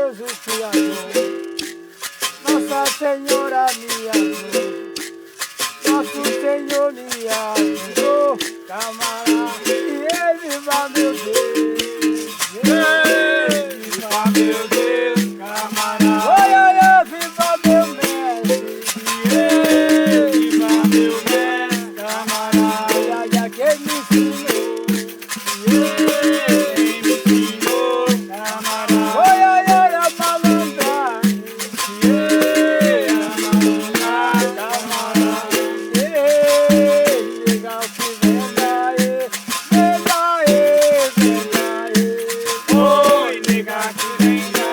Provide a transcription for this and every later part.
Deus o Criador, Nossa Senhora me ajudou, Nosso Senhor me ajudou, camarada, e ele vai, meu Deus, viva meu Deus, camarada, oi, viva meu mestre, viva meu mestre, camarada, olha quem me ensinou, quem me ensinou, camarada, oi, a malandragem, a malandragem, camarada, legal que venda, oi, legal que venda,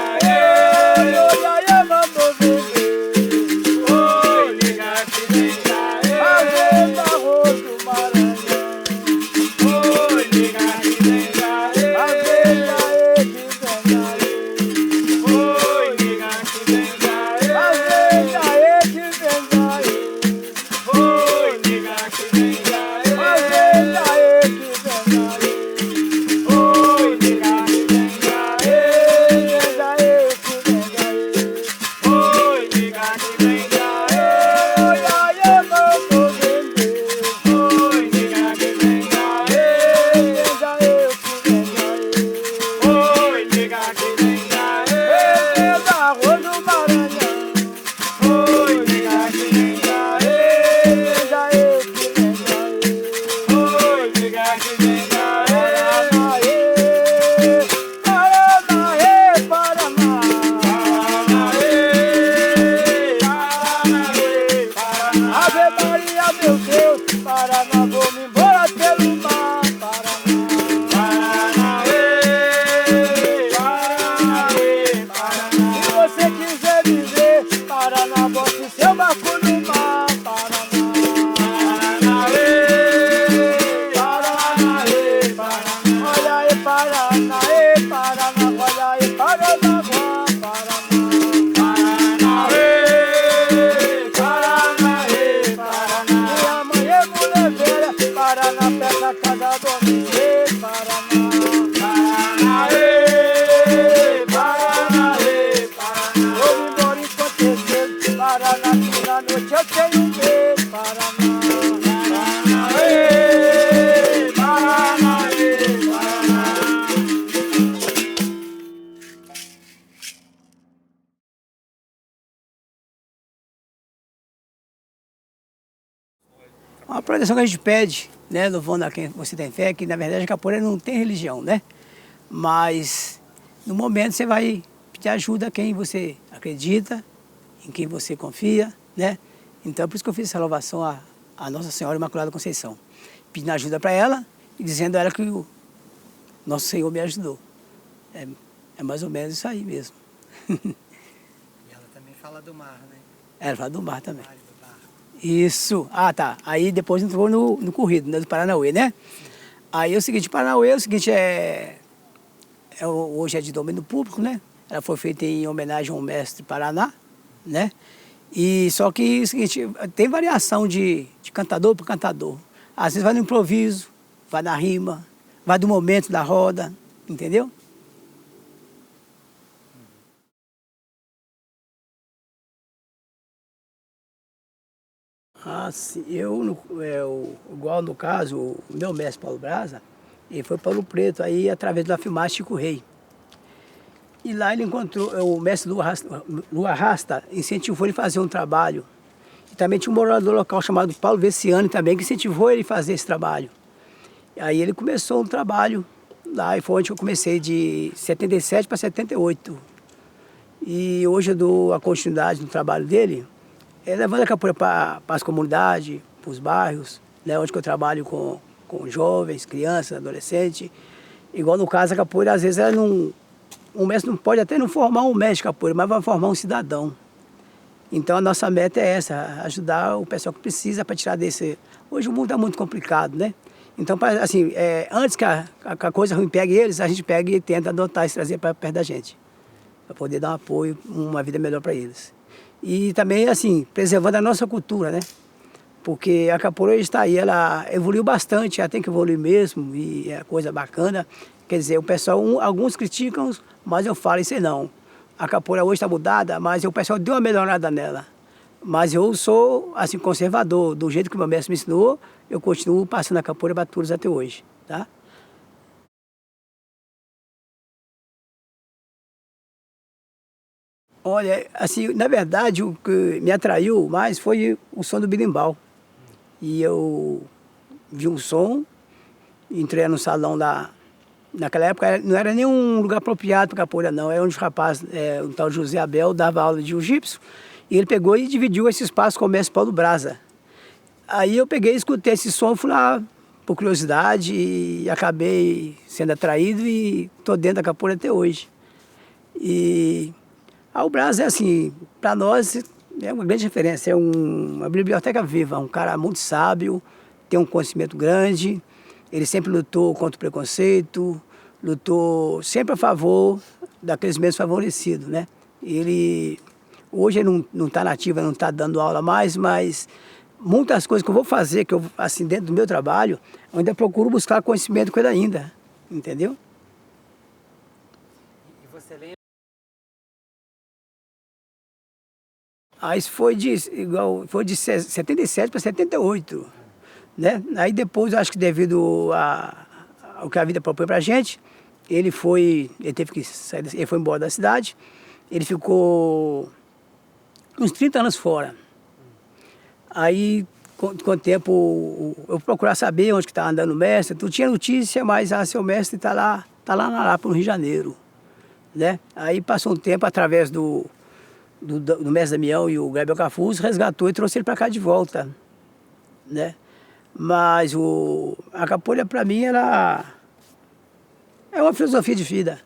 olha, mandou vender, oi, legal que venda, fazenda Arroz do Maranhão, oi, legal que venda, fazenda que venda, oi, legal que venda, fazenda que venda, oi, legal que venda, fazenda que venda, oi, legal que venda, que venda, oi, legal que venda, olha, mandou vender, oi, legal que venda, que venda, oi, legal que venda, fazenda Arroz do Maranhão, oi, legal que venda, que venda, oi, legal que venda, Paraná, Paraná, Paraná, Ave Maria, meu Deus, Paraná, vou-me embora pelo mar, Paraná, Paraná, Paraná, se você quiser viver, Paraná, bote seu barco no mar, Paraná, Paraná, Paraná, olha aí, Paraná, Paraná, olha aí, Paraná, Paraná, Paraná, Paraná, minha mãe é mulher velha, Paraná, peça cada domingo, Paraná, Paraná, Paraná, Paraná, vou embora enquanto é cedo, Paraná, que na noite eu tenho medo, Paraná, Paraná, Paraná, Paraná. Uma proteção que a gente pede, né, louvando a quem você tem fé, que na verdade a capoeira não tem religião, né? Mas no momento você vai pedir ajuda a quem você acredita, em quem você confia, né? Então por isso que eu fiz essa louvação à Nossa Senhora Imaculada Conceição, pedindo ajuda para ela e dizendo a ela que o Nosso Senhor me ajudou. É mais ou menos isso aí mesmo. E ela também fala do mar, né? Ela fala do mar também. Mar e do barco. Isso. Ah, tá. Aí depois entrou no corrido, né, do Paranauê, né? Aí é o seguinte, Paranauê, hoje é de domínio público, né? Ela foi feita em homenagem ao mestre Paraná, né? E só que é o seguinte, tem variação de cantador para cantador. Às vezes vai no improviso, vai na rima, vai do momento da roda, entendeu? Sim, igual no caso, o meu mestre Paulo Braza, ele foi para Ouro Preto, aí através da filmagem Chico Rei. E lá ele encontrou, o mestre Lua Rasta incentivou ele a fazer um trabalho. E também tinha um morador local chamado Paulo Vessiani também, que incentivou ele a fazer esse trabalho. Aí ele começou um trabalho lá, e foi onde eu comecei de 77 para 78. E hoje eu dou a continuidade no trabalho dele, levando a capoeira para as comunidades, para os bairros, né, onde eu trabalho com jovens, crianças, adolescentes. Igual no caso, a capoeira, às vezes, um mestre não pode até não formar um mestre de capoeira, mas vai formar um cidadão. Então a nossa meta é essa, ajudar o pessoal que precisa para tirar desse... Hoje o mundo está muito complicado, né? Então, assim, antes que a coisa ruim pegue eles, a gente pega e tenta adotar e trazer para perto da gente, para poder dar um apoio, uma vida melhor para eles. E também, assim, preservando a nossa cultura, né? Porque a capoeira está aí, ela evoluiu bastante, ela tem que evoluir mesmo, e é coisa bacana. Quer dizer, o pessoal, alguns criticam, mas eu falo isso aí não. A capoeira hoje está mudada, mas o pessoal deu uma melhorada nela. Mas eu sou, assim, conservador. Do jeito que o meu mestre me ensinou, eu continuo passando a capoeira para todos até hoje, tá? Olha, assim, na verdade, o que me atraiu mais foi o som do berimbau. E eu vi um som, entrei no salão lá. Naquela época não era nenhum lugar apropriado para capoeira, não. Era onde os rapazes, um tal José Abel, dava aula de jiu-jitsu. E ele pegou e dividiu esse espaço com o mestre Paulo Braza. Aí eu peguei, escutei esse som, fui lá por curiosidade e acabei sendo atraído e estou dentro da capoeira até hoje. E o Braza é assim, para nós é uma grande referência, é uma biblioteca viva, um cara muito sábio, tem um conhecimento grande, ele sempre lutou contra o preconceito, lutou sempre a favor daqueles menos favorecidos, né? Hoje ele não está nativa, não está dando aula mais, mas muitas coisas que eu vou fazer, que eu, assim, dentro do meu trabalho, eu ainda procuro buscar conhecimento com ele ainda, entendeu? E você lembra? Aí isso foi de 77 para 78, né? Aí depois, eu acho que devido ao que a vida propõe pra gente, ele teve que sair, ele foi embora da cidade, ele ficou uns 30 anos fora. Aí, com o tempo, eu procurar saber onde que estava andando o mestre, tu tinha notícia, mas seu mestre está lá na Lapa, no Rio de Janeiro, né? Aí passou um tempo, através do mestre Damião e o Gabriel Cafuso, resgatou e trouxe ele para cá de volta, né? Mas a capoeira, para mim, ela é uma filosofia de vida.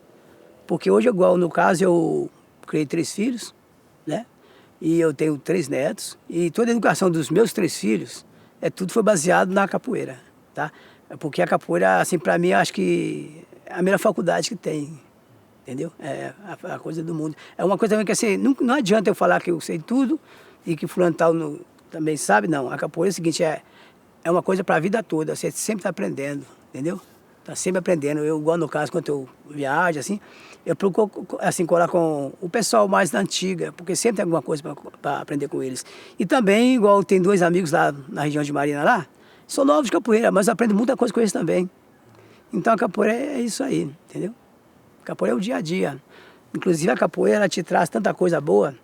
Porque hoje, igual no caso, eu criei 3 filhos, né? E eu tenho 3 netos. E toda a educação dos meus 3 filhos, tudo foi baseado na capoeira, tá? Porque a capoeira, assim, para mim, eu acho que é a melhor faculdade que tem, entendeu? É a coisa do mundo. É uma coisa que, assim, não adianta eu falar que eu sei tudo e que fulano tal também sabe, não. A capoeira é o seguinte, é uma coisa para a vida toda, você sempre está aprendendo, entendeu? Está sempre aprendendo. Eu, igual no caso, quando eu viajo, assim, eu procuro, assim, colar com o pessoal mais da antiga, porque sempre tem alguma coisa para aprender com eles. E também, igual tem 2 amigos lá na região de Marina lá, são novos de capoeira, mas eu aprendo muita coisa com eles também. Então a capoeira é isso aí, entendeu? A capoeira é o dia a dia. Inclusive a capoeira ela te traz tanta coisa boa,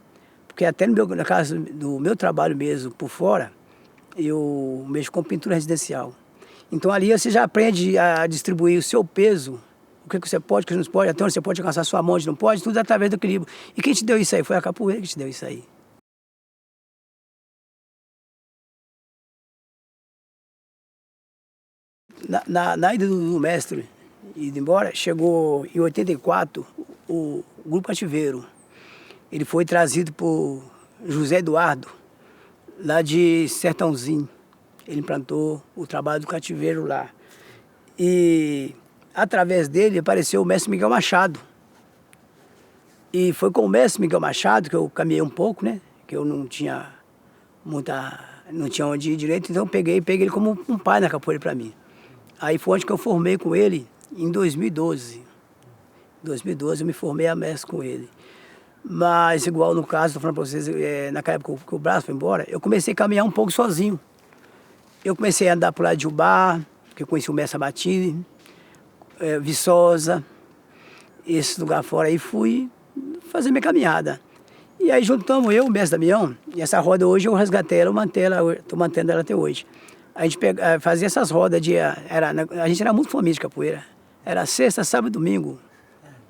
porque até no caso do meu trabalho mesmo, por fora, eu mexo com pintura residencial. Então ali você já aprende a distribuir o seu peso, o que você pode, o que você não pode, até onde você pode alcançar a sua mão, onde não pode, tudo através do equilíbrio. E quem te deu isso aí? Foi a capoeira que te deu isso aí. Na ida do mestre, indo embora, chegou em 84 o Grupo Cativeiro. Ele foi trazido por José Eduardo, lá de Sertãozinho. Ele implantou o trabalho do cativeiro lá. E através dele apareceu o mestre Miguel Machado. E foi com o mestre Miguel Machado que eu caminhei um pouco, né? Que eu não tinha onde ir direito, então eu peguei ele como um pai na capoeira para mim. Aí foi onde que eu formei com ele em 2012. Em 2012 eu me formei a mestre com ele. Mas igual no caso, estou falando para vocês, naquela época que o braço foi embora, eu comecei a caminhar um pouco sozinho. Eu comecei a andar por lá de Ubá, porque eu conheci o mestre Sabatini, Viçosa, esse lugar fora aí, fui fazer minha caminhada. E aí juntamos eu, o mestre Damião, e essa roda hoje eu resgatei ela, estou mantendo ela até hoje. A gente fazia essas rodas, a gente era muito família de capoeira. Era sexta, sábado e domingo.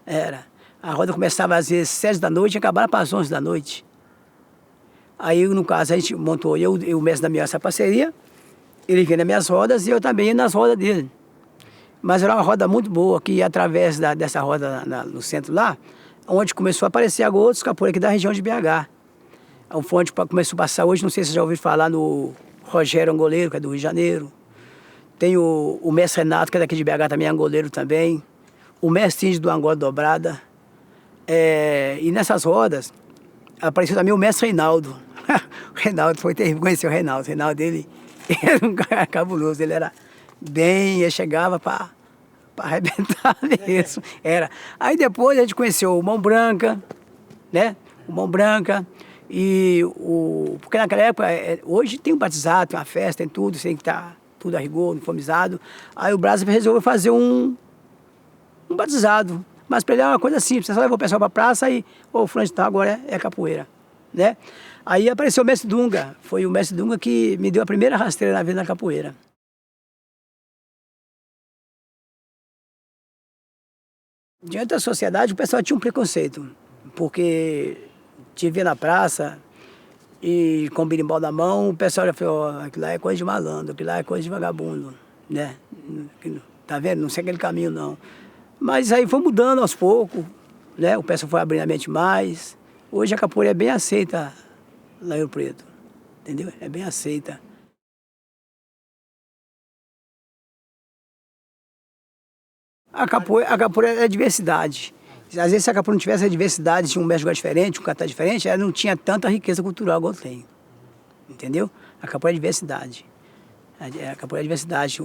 Era. A roda começava às vezes 7 da noite e acabava para as 11 da noite. Aí, no caso, a gente montou, eu e o mestre Damião, essa parceria. Ele vinha nas minhas rodas e eu também ia nas rodas dele. Mas era uma roda muito boa, que através dessa roda no centro lá, onde começou a aparecer agora outros capoeiras aqui da região de BH. Foi onde começou a passar hoje, não sei se você já ouviu falar no Rogério Angoleiro, que é do Rio de Janeiro. Tem o mestre Renato, que é daqui de BH também, é angoleiro também. O mestre Índio do Angola Dobrada. E nessas rodas apareceu também o mestre Reinaldo. O Reinaldo foi terrível, conheci o Reinaldo. O Reinaldo dele era um cara cabuloso, ele era ele chegava para arrebentar mesmo. Era. Aí depois a gente conheceu o Mão Branca, né? O mão branca. Porque naquela época, hoje tem um batizado, tem uma festa, tem tudo, você tem que estar tudo a rigor, uniformizado. Aí o Brasa resolveu fazer um batizado. Mas para ele é uma coisa simples, você só levou o pessoal para a praça e, o fulano de tal agora é capoeira, né? Aí apareceu o mestre Dunga, foi o mestre Dunga que me deu a primeira rasteira na vida na capoeira. Diante da sociedade, o pessoal tinha um preconceito, porque te via na praça e com o berimbau na mão, o pessoal já falou, aquilo lá é coisa de malandro, aquilo lá é coisa de vagabundo, né? Tá vendo? Não sei aquele caminho, não. Mas aí foi mudando aos poucos, né? O pessoal foi abrindo a mente mais. Hoje a capoeira é bem aceita lá em Rio Preto, entendeu? É bem aceita. A capoeira é diversidade. Às vezes, se a capoeira não tivesse a diversidade, tinha um mestre diferente, um cantar diferente, ela não tinha tanta riqueza cultural igual tem. Entendeu? A capoeira é diversidade. A capoeira é diversidade.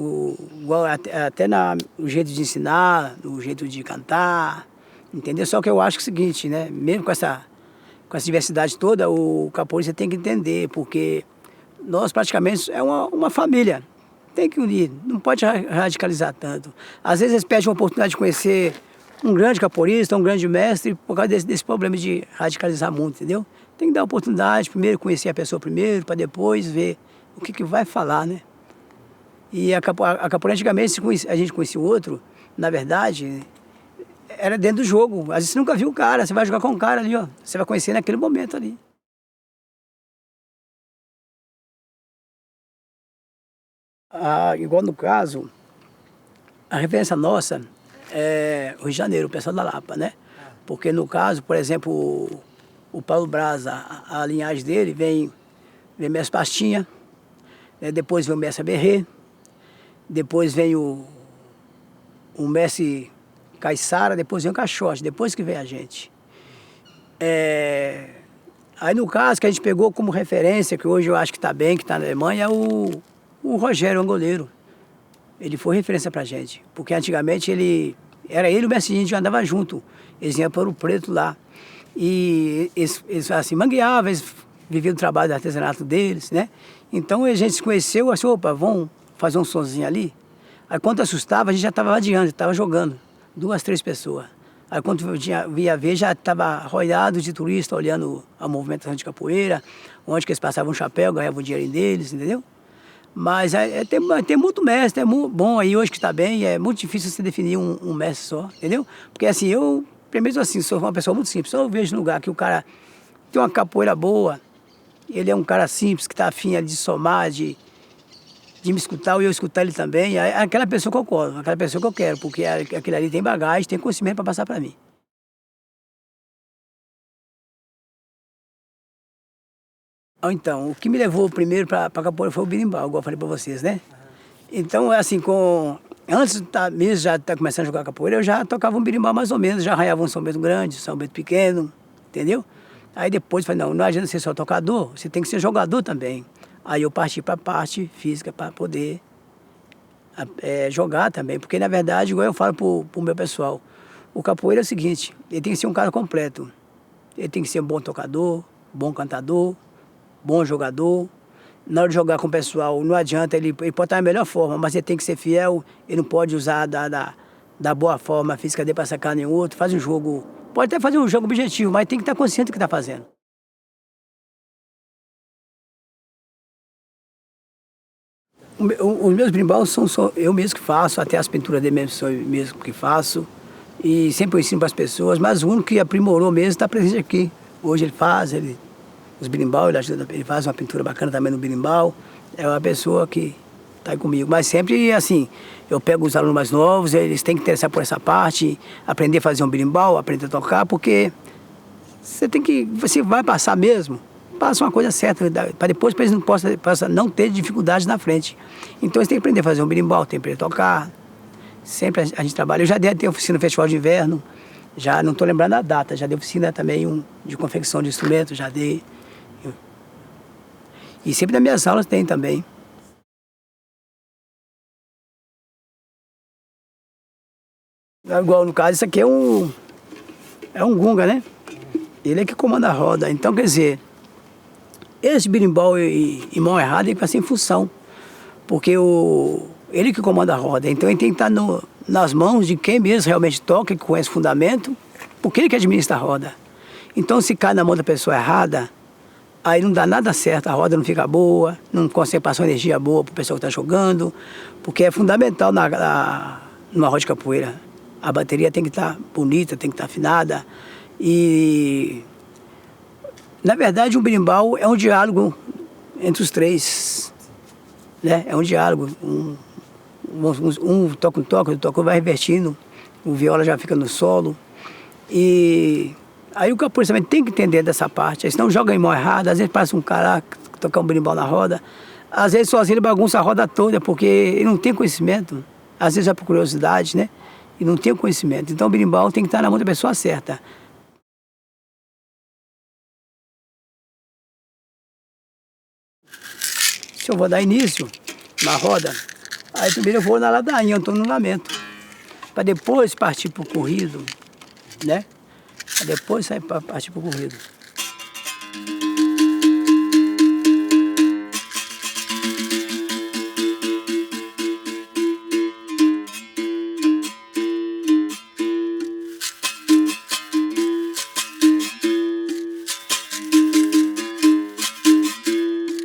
Igual até no jeito de ensinar, no jeito de cantar, entendeu? Só que eu acho que é o seguinte, né? Mesmo com essa diversidade toda, o capoeira você tem que entender, porque nós praticamente é uma família. Tem que unir, não pode radicalizar tanto. Às vezes eles pedem uma oportunidade de conhecer um grande capoeirista, um grande mestre, por causa desse problema de radicalizar muito, entendeu? Tem que dar oportunidade, primeiro conhecer a pessoa primeiro, para depois ver o que vai falar, né? E a capoeira antigamente, a gente conhecia o outro, na verdade, era dentro do jogo. Às vezes você nunca viu o cara, você vai jogar com o cara ali, ó. Você vai conhecer naquele momento ali. Igual no caso, a referência nossa é o Rio de Janeiro, o pessoal da Lapa, né? Porque no caso, por exemplo, o Paulo Brasa, a linhagem dele vem Mestre Pastinha, né? Depois vem o Mestre Berrê, depois vem o Mestre Caiçara, depois vem o Caixote, depois que vem a gente. Aí no caso que a gente pegou como referência, que hoje eu acho que está bem, que está na Alemanha, é o Rogério, o goleiro. Ele foi referência pra gente, porque antigamente era ele e o Mestre Índio andava junto. Eles iam para o Preto lá. E eles assim, mangueavam, eles viviam do trabalho do artesanato deles, né? Então a gente se conheceu, assim, opa, vamos fazer um sonzinho ali. Aí quando assustava, a gente já estava adiante, estava jogando, 2, 3 pessoas. Aí quando via ver, já estava rodeado de turistas olhando a movimentação de capoeira, onde que eles passavam um chapéu, ganhavam o dinheiro deles, entendeu? Mas tem muito mestre, é muito bom aí hoje que está bem, é muito difícil você definir um mestre só, entendeu? Porque assim, eu, primeiro assim, sou uma pessoa muito simples, só eu vejo no lugar que o cara tem uma capoeira boa, ele é um cara simples, que está afim de somar, de me escutar e eu escutar ele também, é aquela pessoa que eu colo, aquela pessoa que eu quero, porque aquele ali tem bagagem, tem conhecimento para passar para mim. Então, o que me levou primeiro para capoeira foi o berimbau, igual eu falei para vocês, né? Então, assim, antes mesmo já estar começando a jogar capoeira, eu já tocava um berimbau mais ou menos, já arranhava um São Bento grande, São Bento pequeno, entendeu? Aí depois falei, não adianta ser só tocador, você tem que ser jogador também. Aí eu parti para a parte física para poder jogar também, porque na verdade, igual eu falo pro meu pessoal, o capoeira é o seguinte, ele tem que ser um cara completo. Ele tem que ser um bom tocador, bom cantador, bom jogador. Na hora de jogar com o pessoal, não adianta, ele pode estar na melhor forma, mas ele tem que ser fiel, ele não pode usar da boa forma física dele para sacar nenhum outro, faz um jogo, pode até fazer um jogo objetivo, mas tem que estar consciente do que está fazendo. Os meus berimbau são eu mesmo que faço, até as pinturas dele mesmo sou eu mesmo que faço, e sempre eu ensino para as pessoas, mas o único que aprimorou mesmo está presente aqui. Hoje ele faz, os berimbau, ele faz uma pintura bacana também no berimbau. É uma pessoa que está aí comigo. Mas sempre assim, eu pego os alunos mais novos, eles têm que interessar por essa parte, aprender a fazer um berimbau, aprender a tocar, porque você vai passar mesmo, passa uma coisa certa, para depois eles não possam não ter dificuldades na frente. Então eles têm que aprender a fazer um berimbau, têm que aprender a tocar. Sempre a gente trabalha. Eu já dei oficina no Festival de Inverno, já não estou lembrando a data, já dei oficina também de confecção de instrumentos, já dei. E sempre nas minhas aulas tem também. Igual no caso, isso aqui é um gunga, né? Ele é que comanda a roda. Então, quer dizer, esse berimbau em mão errada, ele vai ser em função. Porque ele que comanda a roda. Então, ele tem que estar nas mãos de quem mesmo realmente toca, que conhece o fundamento, porque ele que administra a roda. Então, se cai na mão da pessoa errada, aí não dá nada certo, a roda não fica boa, não consegue passar uma energia boa para o pessoal que está jogando, porque é fundamental numa roda de capoeira. A bateria tem que estar bonita, tem que estar afinada. E, na verdade, um berimbau é um diálogo entre os três. Né? É um diálogo. Um toca um toque, outro toca, vai revertindo, o viola já fica no solo. E aí o capoeira também tem que entender dessa parte, aí senão joga em mão errada, às vezes passa um cara tocar um berimbau na roda, às vezes sozinho ele bagunça a roda toda, porque ele não tem conhecimento, às vezes é por curiosidade, né? E não tem conhecimento. Então o berimbau tem que estar na mão da pessoa certa. Se eu vou dar início na roda, aí primeiro eu vou na ladainha, eu estou no lamento, para depois partir para o corrido, né? Para depois sair para partir para o corrido.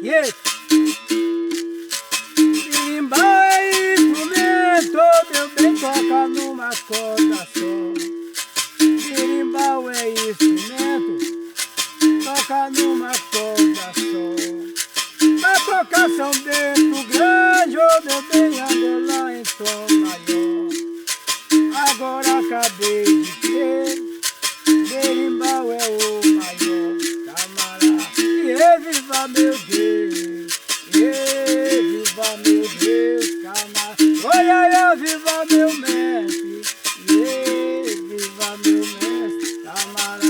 E esse? Berimbau é instrumento, meu bem, toca numa corda só. Berimbau é instrumento, toca numa corda só. Pra tocar São Bento Grande, ô meu bem, ando lá em Tom Maior. Agora acabei de ter, berimbau é o maior camarada. E viva meu Deus, e viva meu Deus, camarada. Olha, viva meu mestre, e viva meu mestre, camarada.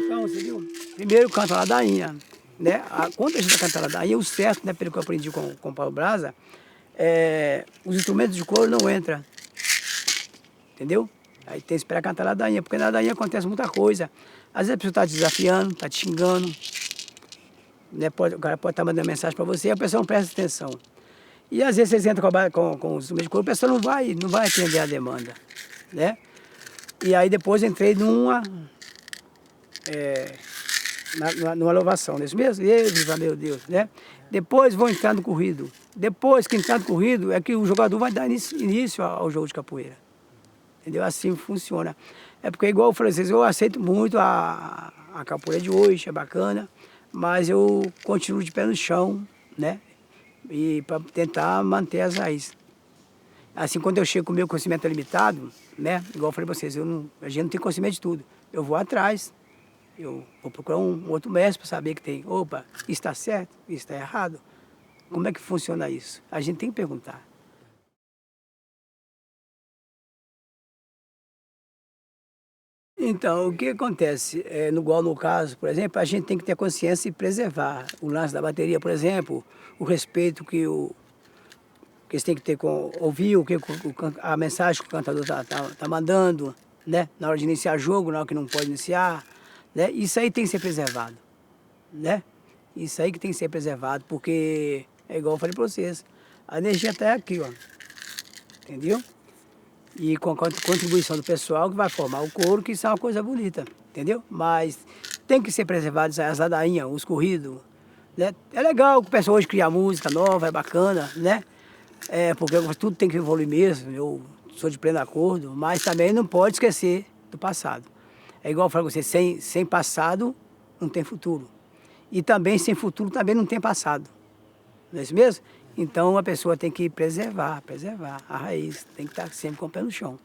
Então, você viu? Primeiro canta a ladainha, né? Quando a gente canta a ladainha, o certo, né, pelo que eu aprendi com o Paulo Brasa, os instrumentos de couro não entram, entendeu? Aí tem que esperar cantar a ladainha, porque na ladainha acontece muita coisa. Às vezes a pessoa está te desafiando, está te xingando, né? O cara pode estar mandando mensagem para você e a pessoa não presta atenção. E às vezes vocês entram com os instrumentos de couro, a pessoa não vai atender a demanda, né? E aí depois entrei numa louvação, não é isso mesmo? E viva meu Deus, né? Depois vou entrar no corrido. Depois que entrar no corrido é que o jogador vai dar início ao jogo de capoeira. Entendeu? Assim funciona. É porque, igual eu falei, eu aceito muito a capoeira de hoje, é bacana, mas eu continuo de pé no chão, né? E para tentar manter as raízes. Assim, quando eu chego com o meu conhecimento limitado, né? Igual eu falei para vocês, a gente não tem conhecimento de tudo. Eu vou atrás, eu vou procurar um outro mestre para saber que tem, opa, isso está certo, isso está errado. Como é que funciona isso? A gente tem que perguntar. Então, o que acontece? Igual no caso, por exemplo, a gente tem que ter consciência e preservar. O lance da bateria, por exemplo, o respeito que eles têm que ter com ouvir a mensagem que o cantador tá mandando, né? Na hora de iniciar jogo, na hora que não pode iniciar, né? Isso aí tem que ser preservado, né? Isso aí que tem que ser preservado, porque é igual eu falei para vocês, a energia está aqui, ó, entendeu? E com a contribuição do pessoal que vai formar o couro, que isso é uma coisa bonita, entendeu? Mas tem que ser preservadas as ladainhas, os corridos, né? É legal que o pessoal hoje cria música nova, é bacana, né? Porque tudo tem que evoluir mesmo, eu sou de pleno acordo, mas também não pode esquecer do passado. É igual eu falo com você, sem passado não tem futuro. E também sem futuro também não tem passado. Não é isso mesmo? Então a pessoa tem que preservar a raiz, tem que estar sempre com o pé no chão.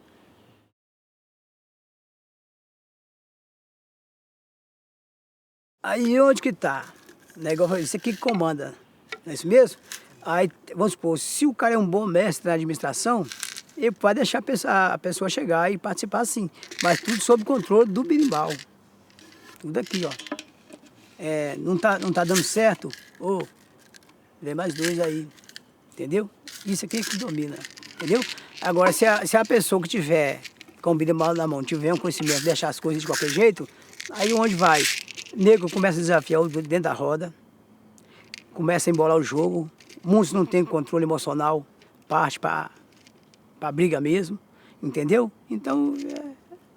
Aí onde que está? Né? Igual eu falei, isso aqui que comanda, não é isso mesmo? Aí, vamos supor, se o cara é um bom mestre na administração, ele pode deixar a pessoa chegar e participar sim, mas tudo sob controle do berimbau. Tudo aqui, ó. Não tá dando certo? Vem mais dois aí, entendeu? Isso aqui é que domina, entendeu? Agora, se a pessoa que tiver com o berimbau na mão, tiver um conhecimento, deixar as coisas de qualquer jeito, aí onde vai? Nego começa a desafiar o dentro da roda, começa a embolar o jogo, muitos não têm controle emocional, parte para briga mesmo, entendeu? Então,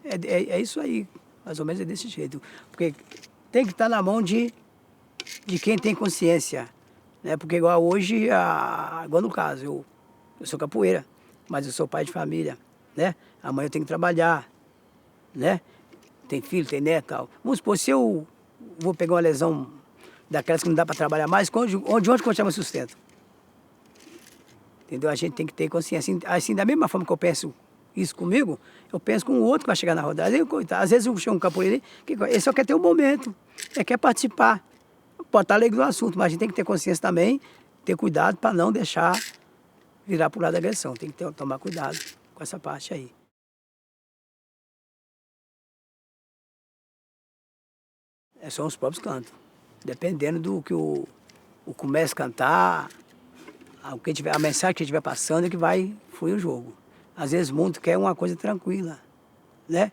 é isso aí, mais ou menos é desse jeito. Porque tem que estar na mão de quem tem consciência, né? Porque igual hoje, igual no caso, eu sou capoeira, mas eu sou pai de família, né? Amanhã eu tenho que trabalhar, né? Tem filho, tem neto e tal. Vamos supor, se eu vou pegar uma lesão daquelas que não dá para trabalhar mais, onde que eu vou tirar meu sustento? Entendeu? A gente tem que ter consciência. Assim, da mesma forma que eu penso isso comigo, eu penso com o outro que vai chegar na rodada. Às vezes eu chego um capoeira, ele só quer ter um momento, ele quer participar. Pode estar alegre do assunto, mas a gente tem que ter consciência também, ter cuidado para não deixar virar para o lado da agressão. Tem que tomar cuidado com essa parte aí. São os próprios cantos. Dependendo do que o comércio cantar, a mensagem que estiver passando é que vai fluir o jogo. Às vezes muito quer uma coisa tranquila, né?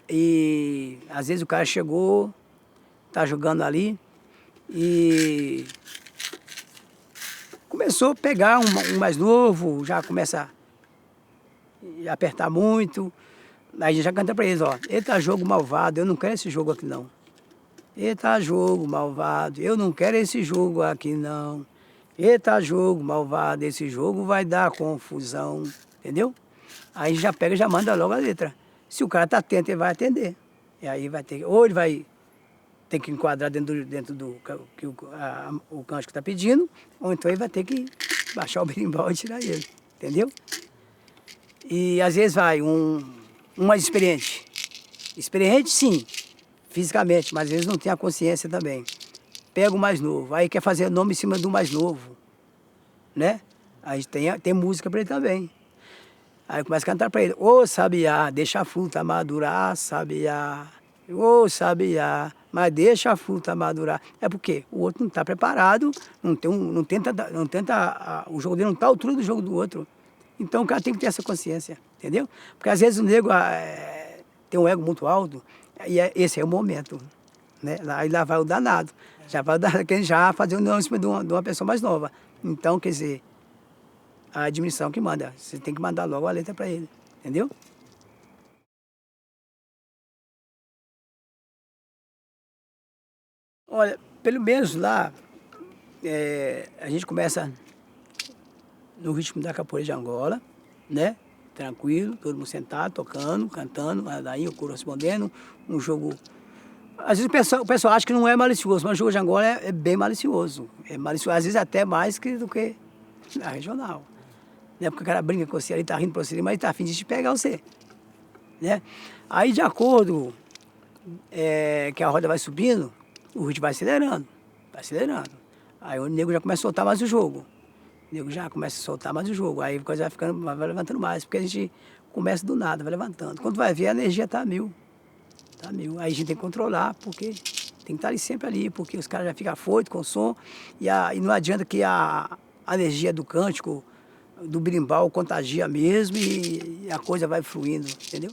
E às vezes o cara chegou, tá jogando ali e começou a pegar um mais novo, já começa a apertar muito. Aí a gente já canta pra eles, ó, eita jogo malvado, eu não quero esse jogo aqui não. Eita jogo malvado, eu não quero esse jogo aqui não. Eita jogo malvado, esse jogo vai dar confusão, entendeu? Aí já pega e já manda logo a letra. Se o cara tá atento, ele vai atender. E aí vai ter, ou ele vai ter que enquadrar dentro do que o cântico está pedindo, ou então ele vai ter que baixar o berimbau e tirar ele, entendeu? E às vezes vai um mais experiente. Experiente sim, fisicamente, mas às vezes não tem a consciência também. Pega o mais novo, aí quer fazer nome em cima do mais novo, né? Aí tem música para ele também. Aí começa a cantar para ele, ô sabiá, deixa a fruta madurar, sabiá. Ô sabiá, mas deixa a fruta madurar. É porque o outro não está preparado, não tenta, o jogo dele não está à altura do jogo do outro. Então o cara tem que ter essa consciência, entendeu? Porque às vezes o nego tem um ego muito alto, e esse é o momento, né? Lá vai o danado, já vai o danado, que ele já fazer um nome em cima de uma pessoa mais nova. Então, quer dizer, a admissão que manda, você tem que mandar logo a letra para ele, entendeu? Olha, pelo menos lá, a gente começa no ritmo da capoeira de Angola, né? Tranquilo, todo mundo sentado, tocando, cantando, daí o coro respondendo, um jogo... Às vezes o pessoal acha que não é malicioso, mas o jogo de Angola é bem malicioso. É malicioso, às vezes até mais do que a regional. Né? Porque o cara brinca com você, ele tá rindo pra você, mas ele tá afim de te pegar você. Né? Aí, de acordo que a roda vai subindo, o ritmo vai acelerando, vai acelerando. Aí o nego já começa a soltar mais o jogo. O nego já começa a soltar mais o jogo. Aí a coisa vai ficando, vai levantando mais, porque a gente começa do nada, vai levantando. Quando vai ver, a energia tá 1000. Tá 1000. Aí a gente tem que controlar, porque tem que estar ali sempre ali, porque os caras já ficam afoitos com o som, e não adianta que a energia do cântico, do berimbau, contagia mesmo e a coisa vai fluindo, entendeu?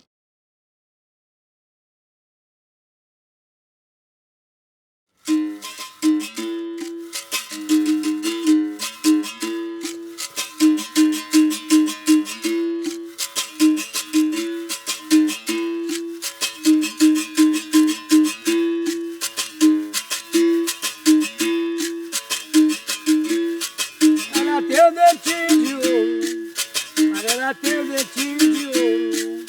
Teu dentinho de ouro, mas ela tem um dentinho de ouro.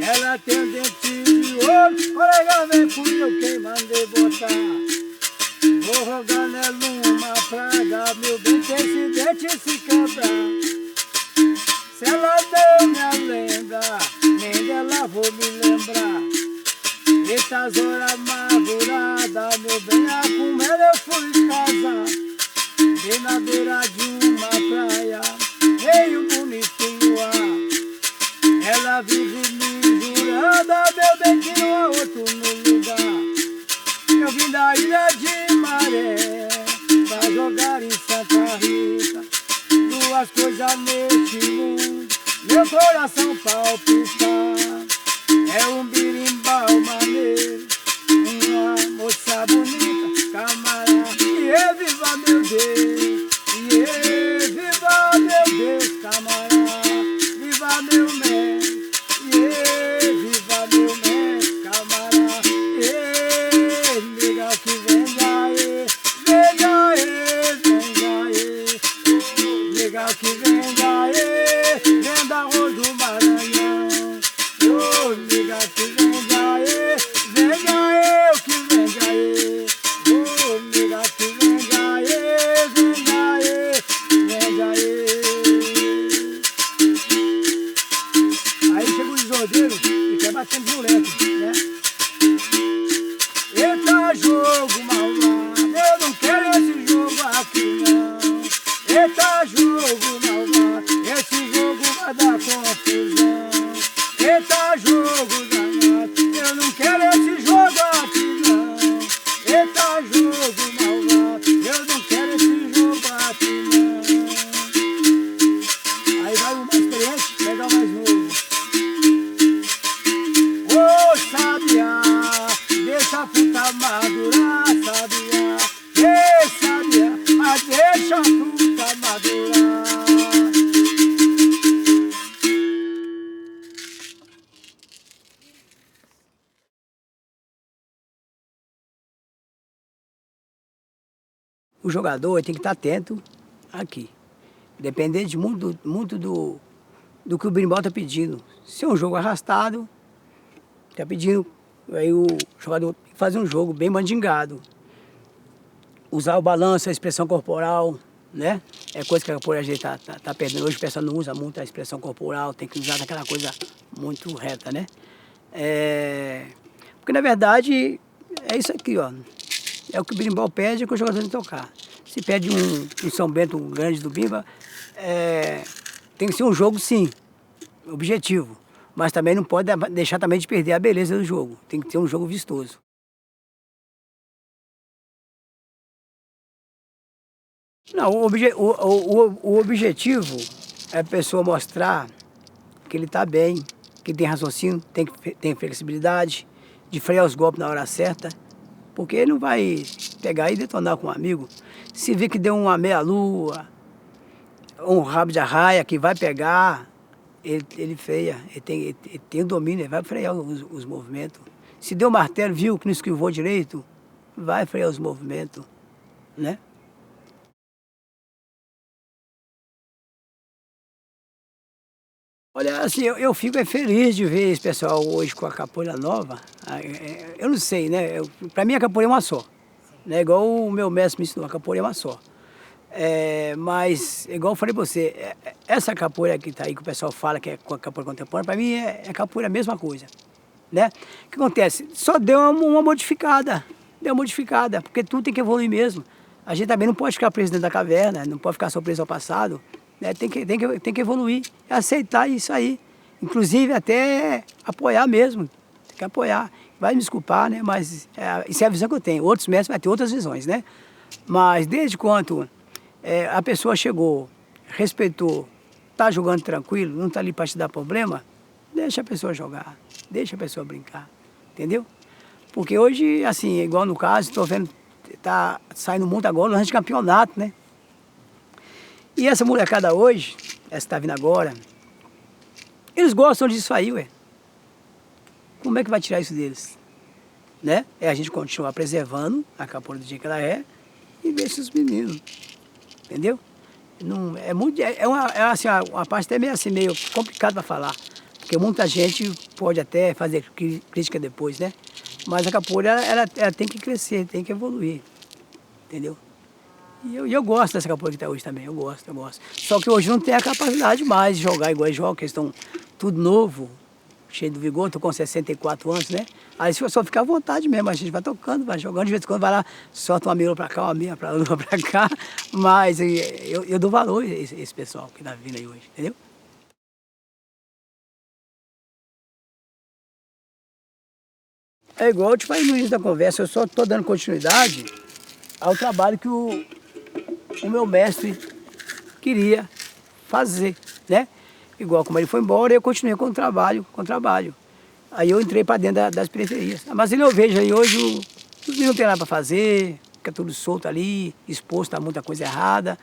Ela tem um dentinho de ouro, colega vem comigo quem mandei botar. Vou rogar nela uma praga, meu bem, que esse dente se quebrar. Se ela deu minha lenda, nem dela vou me lembrar. Essas horas amarguradas, meu bem, com ela eu fui casar. Bem na beira de uma praia, meio bonito luar. Ela vive me jurada, meu bem, que não há outro no lugar. Eu vim da ilha de Maré, pra jogar em Santa Rita. Duas coisas neste mundo, meu coração palpitar. a fruta madurar, sabia? Ei, sabia? Deixa a fruta madurar. O jogador tem que estar atento aqui. Dependendo muito do que o berimbau está pedindo. Se é um jogo arrastado, está pedindo aí o jogador fazer um jogo bem mandingado. Usar o balanço, a expressão corporal, né? É coisa que a capoeira a gente tá perdendo. Hoje o pessoal não usa muito a expressão corporal, tem que usar aquela coisa muito reta, né? Porque na verdade é isso aqui, ó. É o que o berimbau pede, é o que o jogador tem que tocar. Se pede um São Bento grande do bimba, tem que ser um jogo, sim, objetivo. Mas também não pode deixar também de perder a beleza do jogo. Tem que ser um jogo vistoso. Não, o objetivo é a pessoa mostrar que ele está bem, que tem raciocínio, tem flexibilidade, de frear os golpes na hora certa. Porque ele não vai pegar e detonar com um amigo. Se vê que deu uma meia-lua, um rabo de arraia que vai pegar, ele freia, ele tem o domínio, ele vai frear os movimentos. Se deu martelo, viu que não esquivou direito, vai frear os movimentos, né? Olha, assim, eu fico feliz de ver esse pessoal hoje com a capoeira nova. Eu não sei, né? Para mim a capoeira é uma só. Né? Igual o meu mestre me ensinou, a capoeira é uma só. Mas, igual eu falei para você, essa capoeira que está aí, que o pessoal fala que é capoeira contemporânea, para mim é capoeira a mesma coisa. Né? O que acontece? Só deu uma modificada. Deu uma modificada, porque tudo tem que evoluir mesmo. A gente também não pode ficar preso dentro da caverna, não pode ficar só preso ao passado. Né? Tem que evoluir, aceitar isso aí. Inclusive até apoiar mesmo. Tem que apoiar. Vai me desculpar, né? Mas isso é a visão que eu tenho. Outros mestres vão ter outras visões, né? Mas desde quando a pessoa chegou, respeitou, está jogando tranquilo, não está ali para te dar problema, deixa a pessoa jogar, deixa a pessoa brincar, entendeu? Porque hoje, assim, igual no caso, estou vendo, tá saindo muito agora, no de campeonato, né? E essa molecada hoje, essa que está vindo agora, eles gostam disso aí, ué. Como é que vai tirar isso deles? Né? É a gente continuar preservando a capoeira do dia que ela é e deixa os meninos, entendeu? Não, assim, uma parte até meio complicada para falar, porque muita gente pode até fazer crítica depois, né? Mas a capoeira, ela tem que crescer, tem que evoluir, entendeu? E eu gosto dessa capoeira que está hoje também, eu gosto. Só que hoje não tem a capacidade mais de jogar igual eles jogam, que eles estão tudo novo, cheio de vigor, estou com 64 anos, né? Aí se só ficar à vontade mesmo, a gente vai tocando, vai jogando, de vez em quando vai lá, solta uma mira para cá, uma mira para lá, para cá, mas eu dou valor a esse pessoal que está vindo aí hoje, entendeu? É igual eu te falei no início da conversa, eu só estou dando continuidade ao trabalho que o meu mestre queria fazer, né? Igual como ele foi embora, eu continuei com o trabalho. Aí eu entrei para dentro das periferias. Mas eu vejo aí hoje, os meninos não tem nada para fazer, fica tudo solto ali, exposto a muita coisa errada.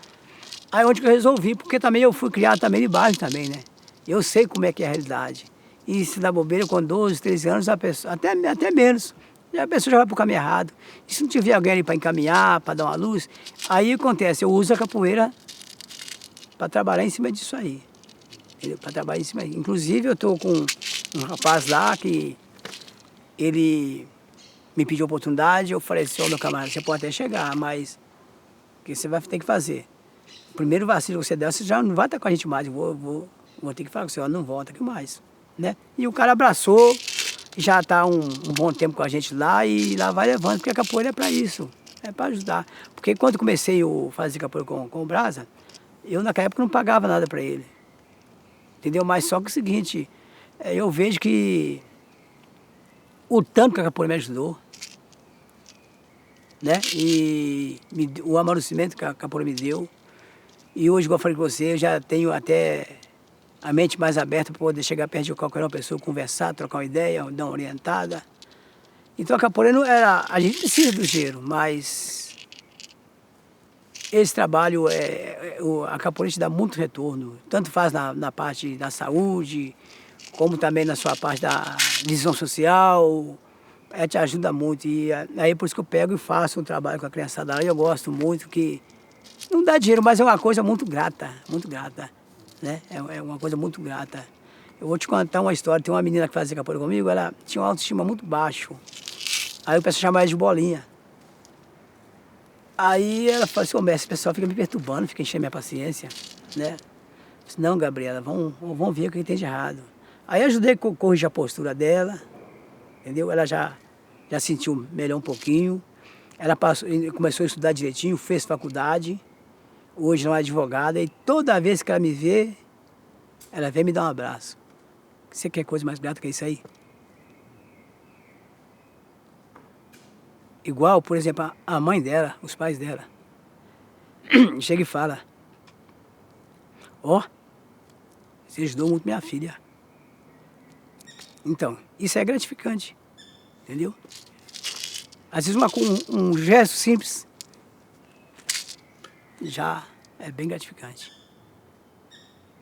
Aí onde que eu resolvi, porque também eu fui criado também de baixo também, né? Eu sei como é que é a realidade. E se dá bobeira com 12, 13 anos, a pessoa, até menos, a pessoa já vai para o caminho errado. E se não tiver alguém ali para encaminhar, para dar uma luz, aí acontece, eu uso a capoeira para trabalhar em cima disso aí. Para trabalhar em cima aí. Inclusive eu estou com um rapaz lá que ele me pediu oportunidade, eu falei assim, ó, meu camarada, você pode até chegar, mas o que você vai ter que fazer? O primeiro vacilo que você der, você já não vai estar com a gente mais, eu vou ter que falar com você, ó, não volta aqui mais, né? E o cara abraçou, já está um bom tempo com a gente lá e lá vai levando, porque a capoeira é para isso, é para ajudar. Porque quando comecei a fazer capoeira com o Brasa, eu naquela época não pagava nada para ele, entendeu? Mas só que é o seguinte, eu vejo que o tanto que a capoeira me ajudou, né? E o amadurecimento que a capoeira me deu. E hoje, igual eu falei com você, eu já tenho até a mente mais aberta para poder chegar perto de qualquer uma pessoa, conversar, trocar uma ideia, dar uma orientada. Então a capoeira não era, a gente precisa do dinheiro, mas esse trabalho, a capoeira te dá muito retorno, tanto faz na parte da saúde, como também na sua parte da visão social, te ajuda muito. E aí por isso que eu pego e faço um trabalho com a criançada lá, e eu gosto muito, que não dá dinheiro, mas é uma coisa muito grata, né? É uma coisa muito grata. Eu vou te contar uma história, tem uma menina que fazia capoeira comigo, ela tinha uma autoestima muito baixo. Aí o pessoal chamava ela de bolinha. Aí ela falou assim, ô mestre, o pessoal fica me perturbando, fica enchendo minha paciência, né? Eu disse, não, Gabriela, vamos ver o que tem de errado. Aí ajudei a corrigir a postura dela, entendeu? Ela já sentiu melhor um pouquinho. Ela começou a estudar direitinho, fez faculdade. Hoje não é advogada e toda vez que ela me vê, ela vem me dar um abraço. Você quer coisa mais grata que isso aí? Igual, por exemplo, a mãe dela, os pais dela, chega e fala, ó, você ajudou muito minha filha. Então, isso é gratificante, entendeu? Às vezes um gesto simples já é bem gratificante.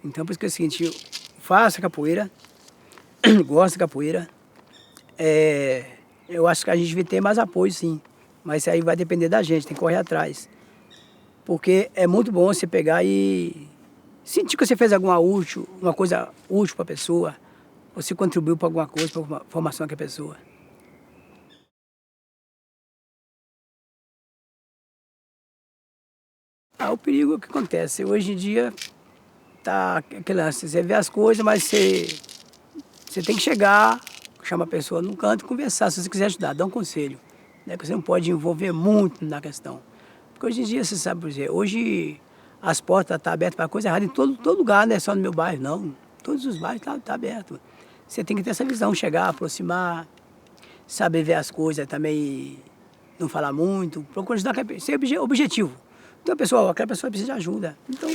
Então, por isso que é o seguinte, eu faço a capoeira, gosto da capoeira, eu acho que a gente vai ter mais apoio, sim, mas isso aí vai depender da gente, tem que correr atrás. Porque é muito bom você pegar e sentir que você fez uma coisa útil para a pessoa, você contribuiu para alguma coisa, para alguma formação da pessoa. O perigo que acontece, hoje em dia, tá aquela, você vê as coisas, mas você tem que chegar, chamar a pessoa num canto e conversar, se você quiser ajudar, dar um conselho. Né? Porque você não pode envolver muito na questão. Porque hoje em dia, você sabe, por exemplo, hoje as portas estão abertas para coisa errada em todo lugar, não é só no meu bairro, não. Todos os bairros tá aberto. Você tem que ter essa visão, chegar, aproximar, saber ver as coisas também, não falar muito, procurar ajudar, ser objetivo. Então aquela pessoa precisa de ajuda. Então,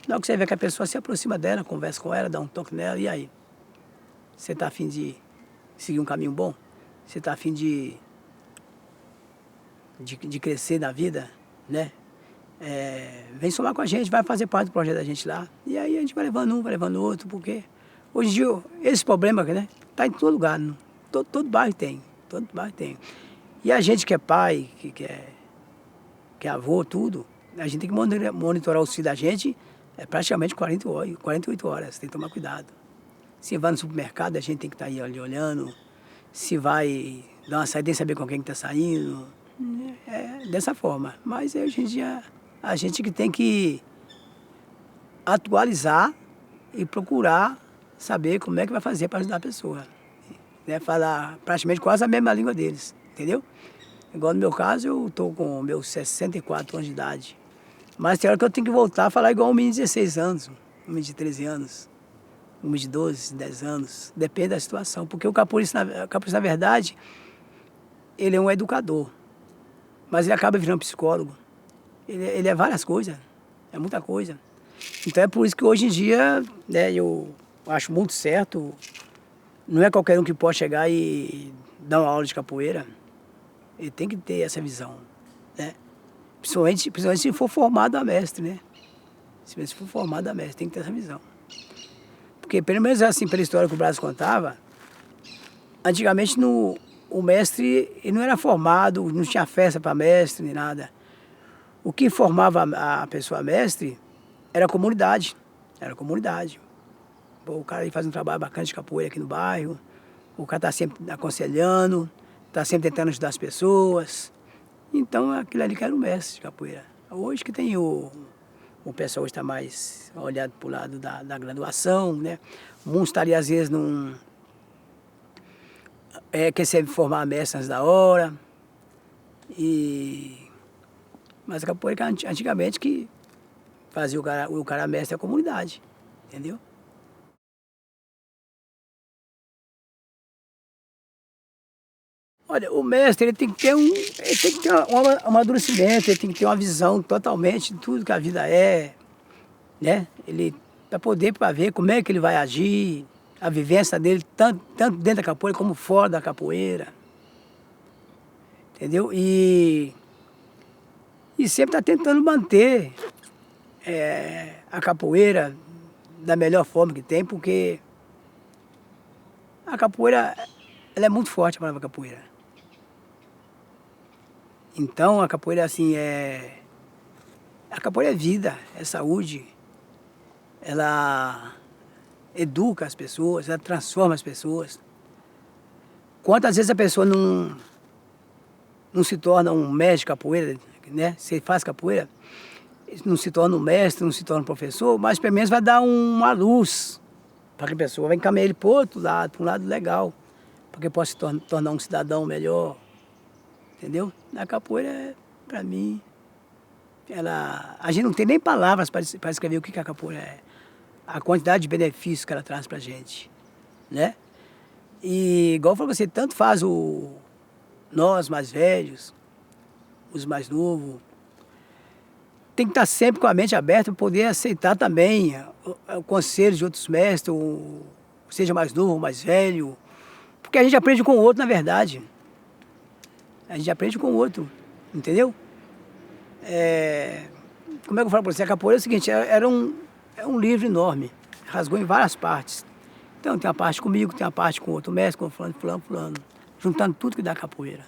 na hora que você vê que a pessoa se aproxima dela, conversa com ela, dá um toque nela, e aí? Você está a fim de seguir um caminho bom? Você está a fim de crescer na vida, né? Vem somar com a gente, vai fazer parte do projeto da gente lá. E aí a gente vai levando um, vai levando outro, porque hoje em dia esse problema, né, tá em todo lugar, né? Todo bairro tem, todo bairro tem. E a gente que é pai, que é avô, tudo, a gente tem que monitorar os filhos da gente praticamente 48 horas, tem que tomar cuidado. Se vai no supermercado, a gente tem que estar aí olhando. Se vai dar uma saída, tem que saber com quem está saindo. É dessa forma. Mas hoje em dia, a gente que tem que atualizar e procurar saber como é que vai fazer para ajudar a pessoa. Né? Falar praticamente quase a mesma língua deles, entendeu? Igual no meu caso, eu estou com meus 64 anos de idade. Mas tem hora que eu tenho que voltar a falar igual um menino de 16 anos, um menino de 13 anos. Um de 12, 10 anos, depende da situação. Porque o capoeirista, na verdade, ele é um educador, mas ele acaba virando psicólogo. Ele é várias coisas, é muita coisa. Então é por isso que hoje em dia, né, eu acho muito certo, não é qualquer um que pode chegar e dar uma aula de capoeira, ele tem que ter essa visão, né? Principalmente se for formado a mestre, né? Se for formado a mestre, tem que ter essa visão. Porque, pelo menos assim, pela história que o Brás contava, antigamente o mestre ele não era formado, não tinha festa para mestre, nem nada. O que formava a pessoa mestre era a comunidade. Era a comunidade. Pô, o cara aí faz um trabalho bacana de capoeira aqui no bairro, o cara está sempre aconselhando, está sempre tentando ajudar as pessoas. Então, aquilo ali que era o mestre de capoeira. Hoje que tem o pessoal hoje está mais olhado para o lado da graduação, né? Muitos estaria às vezes quer se formar mestre antes da hora. Mas a capoeira antigamente que fazia o cara mestre da comunidade, entendeu? Olha, o mestre ele tem que ter um amadurecimento, ele tem que ter uma visão totalmente de tudo que a vida é, né? Ele para ver como é que ele vai agir, a vivência dele tanto dentro da capoeira como fora da capoeira, entendeu? E sempre está tentando manter a capoeira da melhor forma que tem, porque a capoeira, ela é muito forte, a palavra capoeira. Então, a capoeira, assim, a capoeira é vida, é saúde. Ela educa as pessoas, ela transforma as pessoas. Quantas vezes a pessoa não se torna um mestre de capoeira, né? Se faz capoeira, não se torna um mestre, não se torna um professor, mas pelo menos vai dar uma luz para que a pessoa vai encaminhar ele para o outro lado, para um lado legal, para que possa se tornar um cidadão melhor, entendeu? A capoeira, para mim, a gente não tem nem palavras para escrever o que a capoeira é, a quantidade de benefícios que ela traz para a gente, né? E, igual eu falei pra você, tanto faz nós mais velhos, os mais novos, tem que estar sempre com a mente aberta para poder aceitar também o conselho de outros mestres, seja mais novo ou mais velho, porque a gente aprende com o outro, na verdade. A gente aprende com o outro, entendeu? Como é que eu falo para você? A capoeira é o seguinte, é um livro enorme, rasgou em várias partes. Então tem uma parte comigo, tem uma parte com outro mestre, com fulano, juntando tudo que dá capoeira.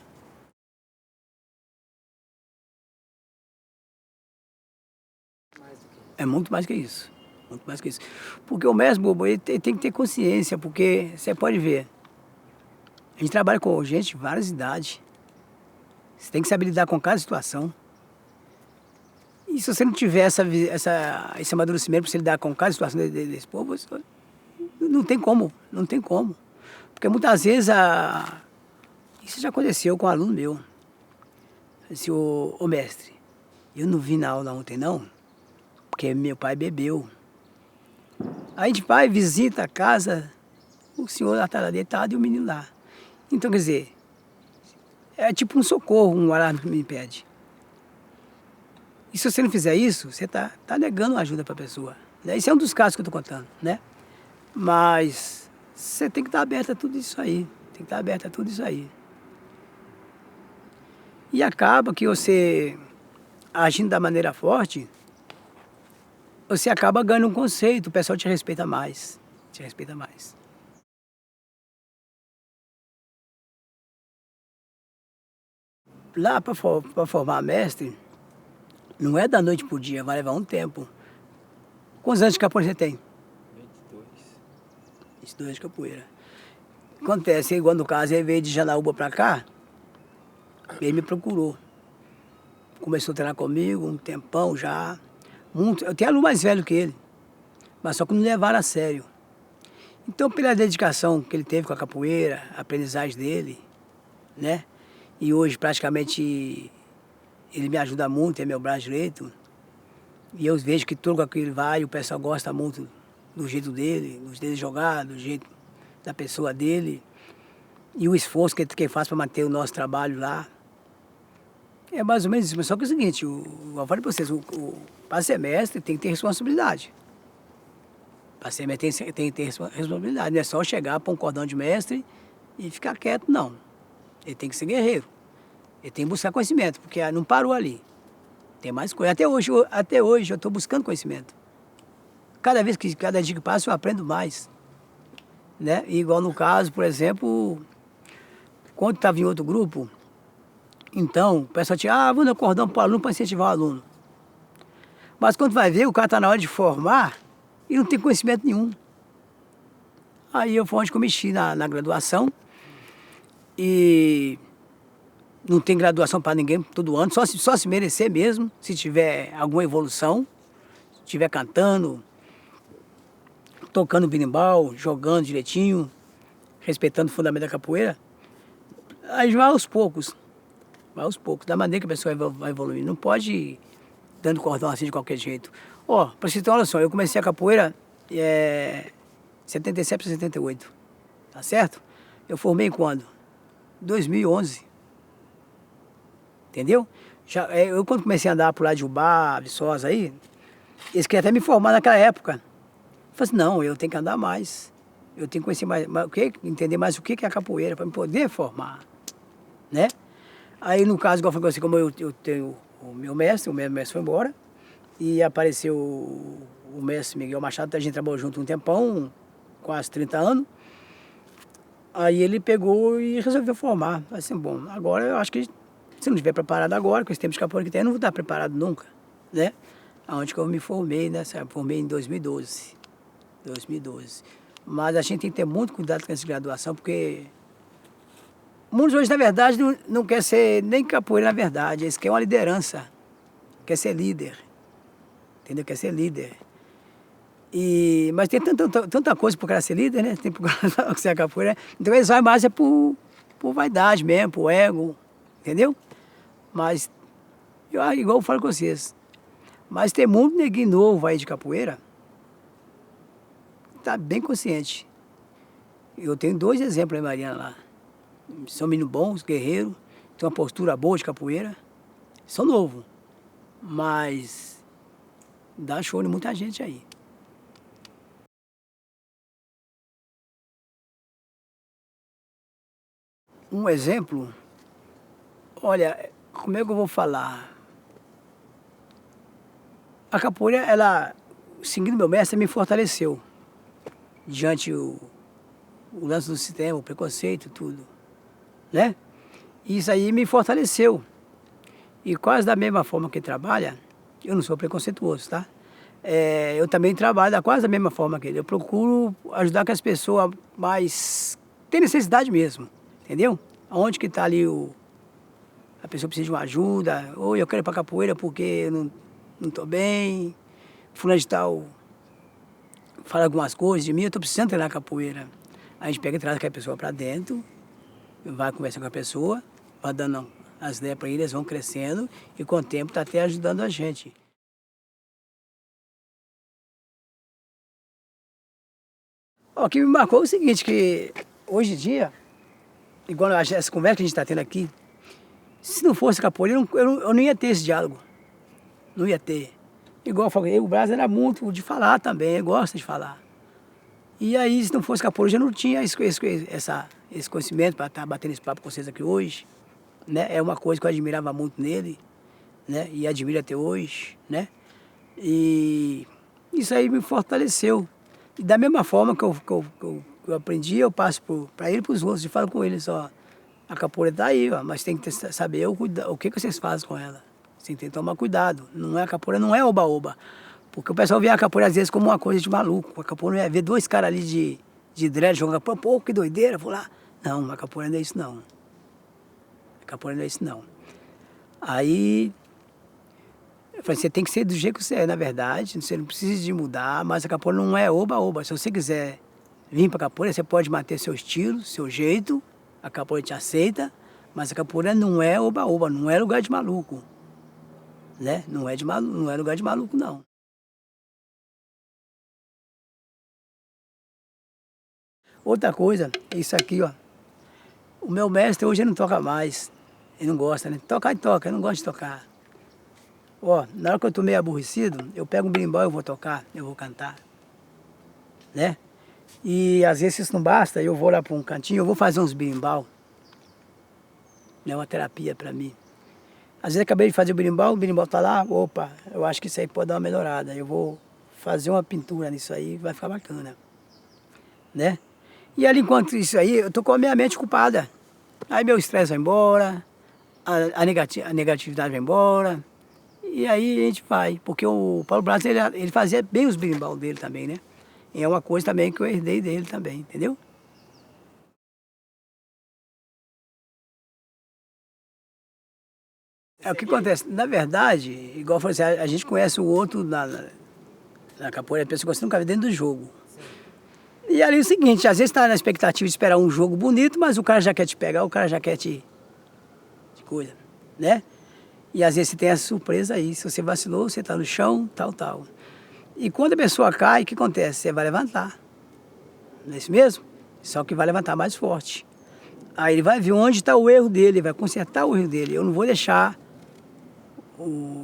É muito mais que isso. Muito mais que isso. Porque o mestre bobo, ele tem que ter consciência, porque você pode ver, a gente trabalha com gente de várias idades. Você tem que saber lidar com cada situação. E se você não tiver esse amadurecimento para você lidar com cada situação desse povo, não tem como, não tem como. Porque muitas vezes isso já aconteceu com um aluno meu. Disse, ô mestre, eu não vim na aula ontem não, porque meu pai bebeu. Aí a gente vai, visita a casa, o senhor lá está lá deitado e o menino lá. Então, quer dizer, é tipo um socorro, um alarme que me impede. E se você não fizer isso, você tá negando ajuda para a pessoa. Né? Esse é um dos casos que eu estou contando, né? Mas você tem que estar aberto a tudo isso aí. Tem que estar aberto a tudo isso aí. E acaba que você, agindo da maneira forte, você acaba ganhando um conceito, o pessoal te respeita mais. Te respeita mais. Lá para formar mestre, não é da noite pro dia, vai levar um tempo. Quantos anos de capoeira você tem? 22 de capoeira. Acontece, igual no caso, ele veio de Janaúba para cá, ele me procurou. Começou a treinar comigo um tempão já. Eu tenho aluno mais velho que ele, mas só que não levaram a sério. Então, pela dedicação que ele teve com a capoeira, a aprendizagem dele, né? E hoje, praticamente, ele me ajuda muito, é meu braço direito. E eu vejo que todo lugar que ele vai, o pessoal gosta muito do jeito dele jogar, do jeito da pessoa dele. E o esforço que ele faz para manter o nosso trabalho lá. É mais ou menos isso. Mas só que é o seguinte, eu falei para vocês, para ser mestre tem que ter responsabilidade. Para ser mestre tem que ter responsabilidade. Não é só chegar para um cordão de mestre e ficar quieto, não. Ele tem que ser guerreiro. Ele tem que buscar conhecimento, porque não parou ali. Tem mais coisa. Até hoje eu estou buscando conhecimento. Cada dia que passa eu aprendo mais. Né? E igual no caso, por exemplo, quando estava em outro grupo, então o pessoal tinha, vou no cordão para o aluno para incentivar o aluno. Mas quando vai ver, o cara está na hora de formar e não tem conhecimento nenhum. Aí foi onde que eu mexi na graduação. E não tem graduação para ninguém todo ano, só se merecer mesmo, se tiver alguma evolução, se estiver cantando, tocando berimbau, jogando direitinho, respeitando o fundamento da capoeira. Aí vai aos poucos, da maneira que a pessoa vai evoluir. Não pode ir dando cordão assim de qualquer jeito. Para você ter uma noção, eu comecei a capoeira 77 para 78, tá certo? Eu formei quando? 2011. Entendeu? Eu quando comecei a andar por lá de Ubá, Viçosa aí, eles queriam até me formar naquela época. Eu falei assim, não, eu tenho que andar mais. Eu tenho que conhecer mais entender mais o que é a capoeira, para me poder formar. Né? Aí, no caso, igual eu falei assim, como eu tenho o meu mestre foi embora, e apareceu o mestre Miguel Machado, a gente trabalhou junto um tempão, quase 30 anos. Aí ele pegou e resolveu formar. Assim, bom, agora eu acho que se não estiver preparado agora, com esse tempo de capoeira que tem, eu não vou estar preparado nunca, né? Aonde que eu me formei, né? Formei em 2012. 2012. Mas a gente tem que ter muito cuidado com essa graduação, porque muitos hoje, na verdade, não quer ser nem capoeira, na verdade. Eles querem uma liderança. Quer ser líder. Entendeu? Quer ser líder. Mas tem tanta coisa para o cara ser líder, né? Tem para o cara ser capoeira. Então eles vão mais por vaidade mesmo, por ego. Entendeu? Mas, igual eu falo com vocês, mas tem muito neguinho novo aí de capoeira, tá bem consciente. Eu tenho 2 exemplos aí, Mariana, lá. São meninos bons, guerreiros, tem uma postura boa de capoeira. São novos, mas dá show em muita gente aí. Um exemplo, olha, como é que eu vou falar? A capoeira, ela, seguindo meu mestre, me fortaleceu diante o lance do sistema, o preconceito, tudo, né? E isso aí me fortaleceu. E quase da mesma forma que ele trabalha, eu não sou preconceituoso, tá? Eu também trabalho quase da mesma forma que ele. Eu procuro ajudar que as pessoas mais têm necessidade mesmo, entendeu? Aonde que está ali a pessoa precisa de uma ajuda, ou eu quero ir para capoeira porque eu não estou bem, fulano de tal fala algumas coisas de mim, eu estou precisando treinar capoeira. A gente pega e traz aquela pessoa para dentro, vai conversar com a pessoa, vai dando as ideias para eles, vão crescendo e com o tempo está até ajudando a gente. O que me marcou é o seguinte, que hoje em dia, igual essa conversa que a gente está tendo aqui, se não fosse capoeira, eu não ia ter esse diálogo. Não ia ter. Igual eu falei, o Brás era muito de falar também, ele gosta de falar. E aí, se não fosse capoeira, eu já não tinha esse conhecimento para estar batendo esse papo com vocês aqui hoje. Né? É uma coisa que eu admirava muito nele, né? E admiro até hoje, né? E isso aí me fortaleceu. E da mesma forma que eu aprendi, eu passo para ele e para os outros, e falo com eles, ó, a capoeira está aí, ó, mas tem que saber o que vocês fazem com ela. Você tem que tomar cuidado. Não é a capoeira, não é oba-oba. Porque o pessoal vê a capoeira às vezes como uma coisa de maluco. A capoeira não é ver 2 caras ali de dread jogando capoeira, pô, que doideira, vou lá. Não, a capoeira não é isso não. A capoeira não é isso não. Aí eu falei, você tem que ser do jeito que você é, na verdade, você não precisa de mudar, mas a capoeira não é oba-oba. Se você quiser vir para a capoeira, você pode manter seu estilo, seu jeito, a capoeira te aceita, mas a capoeira não é oba-oba, não é lugar de maluco. Né? Não é lugar de maluco, não. Outra coisa, é isso aqui, ó. O meu mestre hoje ele não toca mais. Ele não gosta, né? Tocar e toca, eu não gosto de tocar. Ó, na hora que eu tô meio aborrecido, eu pego um berimbau e eu vou tocar, eu vou cantar. Né? E às vezes isso não basta, eu vou lá para um cantinho, eu vou fazer uns berimbau. É uma terapia para mim. Às vezes eu acabei de fazer o berimbau tá lá, opa, eu acho que isso aí pode dar uma melhorada. Eu vou fazer uma pintura nisso aí, vai ficar bacana. Né? E ali, enquanto isso aí, eu tô com a minha mente ocupada. Aí meu estresse vai embora, a negatividade vai embora. E aí a gente vai, porque o Paulo Brás, ele fazia bem os berimbau dele também, né? E é uma coisa também que eu herdei dele também, entendeu? É o que acontece, na verdade, igual eu falei assim, a gente conhece o outro na capoeira, a pessoa que você nunca vê dentro do jogo. E ali é o seguinte, às vezes está na expectativa de esperar um jogo bonito, mas o cara já quer te pegar, o cara já quer te coisa, né? E às vezes você tem essa surpresa aí, se você vacilou, você está no chão, tal. E quando a pessoa cai, o que acontece? Você vai levantar, não é isso mesmo? Só que vai levantar mais forte. Aí ele vai ver onde está o erro dele, vai consertar o erro dele. Eu não vou deixar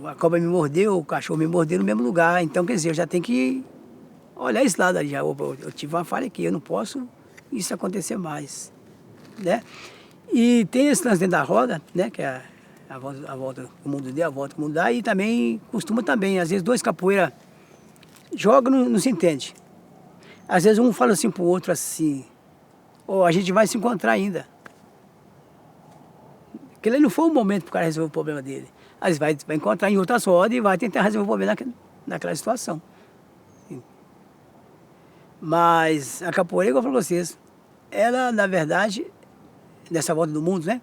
a cobra me morder ou o cachorro me morder no mesmo lugar. Então, quer dizer, eu já tenho que olhar esse lado ali. Já, eu tive uma falha aqui, eu não posso isso acontecer mais. Né? E tem esse lance dentro da roda, né? Que é a volta que o mundo deu, a volta que o mundo dá. E também costuma também, às vezes dois capoeira jogam, não se entende. Às vezes um fala assim pro outro assim, a gente vai se encontrar ainda. Aquele não foi o momento pro cara resolver o problema dele. Às vezes vai encontrar em outras rodas e vai tentar resolver o problema naquela situação. Mas a capoeira, igual eu falo pra vocês, ela, na verdade, nessa volta do mundo, né?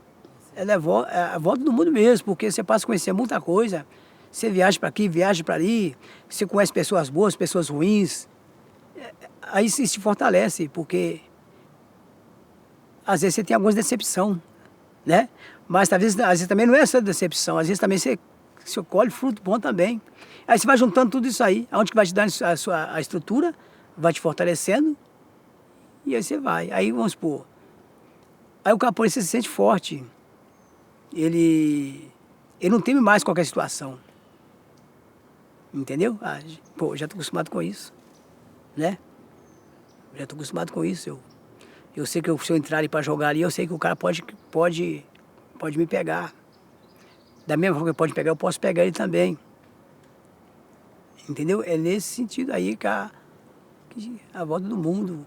Ela é a volta do mundo mesmo, porque você passa a conhecer muita coisa. Você viaja para aqui, viaja para ali, você conhece pessoas boas, pessoas ruins. Aí isso te fortalece, porque às vezes você tem algumas decepção, né? Mas às vezes também não é essa decepção, às vezes também você colhe fruto bom também. Aí você vai juntando tudo isso aí, aonde que vai te dando a estrutura, vai te fortalecendo, e aí você vai. Aí vamos supor, aí o capoeira se sente forte, ele não teme mais qualquer situação. Entendeu? Já estou acostumado com isso, né? Já estou acostumado com isso. Eu sei que se eu entrar ali para jogar ali, eu sei que o cara pode me pegar. Da mesma forma que ele pode pegar, eu posso pegar ele também. Entendeu? É nesse sentido aí que a volta do mundo,